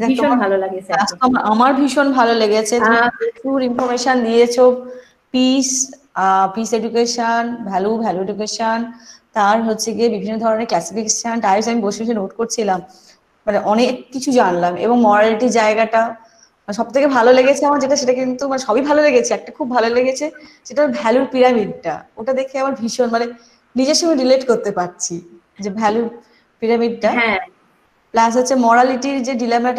ভীষণ ভালো লাগে স্যারকে। আমার ভীষণ ভালো লেগেছে, তুমি প্রচুর ইনফরমেশন দিয়েছো। Piece, piece education, value education, তার হচ্ছে গিয়ে বিভিন্ন ধরনের ক্লাসিফিকেশন টাইপস, আমি বসে বসে নোট করছিলাম, মানে অনেক কিছু জানলাম। এবং মরালিটি জায়গাটা সব থেকে ভালো লেগেছে আমার, যেটা সেটা কিন্তু মানে সবই ভালো লেগেছে, একটা খুব ভালো লেগেছে সেটা ভ্যালুর পিরামিডটা, ওটা দেখে আমার ভীষণ মানে নিজের সঙ্গে রিলেট করতে পারছি যে ভ্যালু পিরামিডটা। হ্যাঁ, প্লাস হচ্ছে মরালিটির যে ডিলেমার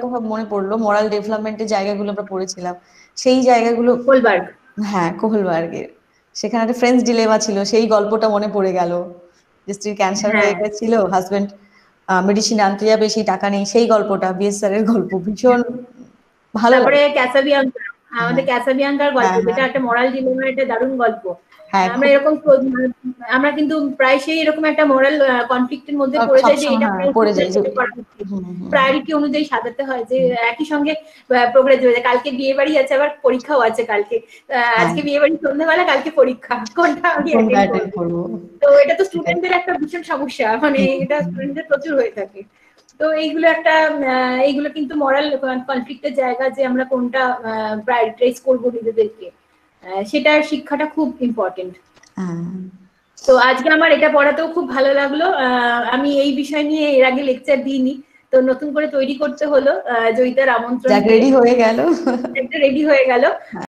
কথা মনে পড়লো, মরাল ডেভেলপমেন্টের জায়গাগুলো আমরা পড়েছিলাম, সেই জায়গাগুলো। কোলবার্গ। হ্যাঁ, কোহলবার্গের সেখানে একটা ফ্রেন্ডস ডিলেমা ছিল, সেই গল্পটা মনে পড়ে গেল, যে স্ত্রীর ক্যান্সার হয়ে হ্যাঁ, গেছিল, হাজবেন্ড মেডিসিন আনতে যাবে, সেই টাকা নেই, সেই গল্পটা বিএস স্যারের গল্প ভীষণ ভালো তারপরে লাগে। ক্যাসাবিয়াঙ্কা, আমাদের ক্যাসাবিয়াঙ্কার গল্প, হ্যাঁ যেটা একটা মরাল ডিলেমার একটা দারুণ গল্প। হ্যাঁ, আমরা এরকম আমরা কিন্তু প্রায়শই এরকম একটা মোরাল কনফ্লিক্টের মধ্যে পড়ে যাই যে এটা পড়ে যাই যে প্রায়োরিটি অনুযায়ী সাজাতে হয়, যে একই সঙ্গে প্রোগ্রেস হয়ে যায়, কালকে বিয়ে বাড়ি আছে, আবার পরীক্ষাও আছে কালকে, আজকে বিয়ে বাড়ি সন্ধ্যাবেলা, কালকে পরীক্ষা, কোনটা আমি অ্যাটেন্ড করবো? তো এটা তো স্টুডেন্টদের একটা ভীষণ সমস্যা, মানে এটা স্টুডেন্টদের প্রচুর হয়ে থাকে। তো এইগুলো কিন্তু মরাল কনফ্লিক্টের জায়গা, যে আমরা কোনটা প্রায়োরিটাইজ করবো নিজেদেরকে, সেটার শিক্ষাটা খুব ইম্পর্টেন্ট। তো আজকে আমার এটা পড়াতেও খুব ভালো লাগলো। আমি এই বিষয় নিয়ে এর আগে লেকচার দিইনি, তো নতুন করে তৈরি করতে হলো। জয়িতার আমন্ত্রণ রেডি হয়ে গেল। রেডি হয়ে গেল।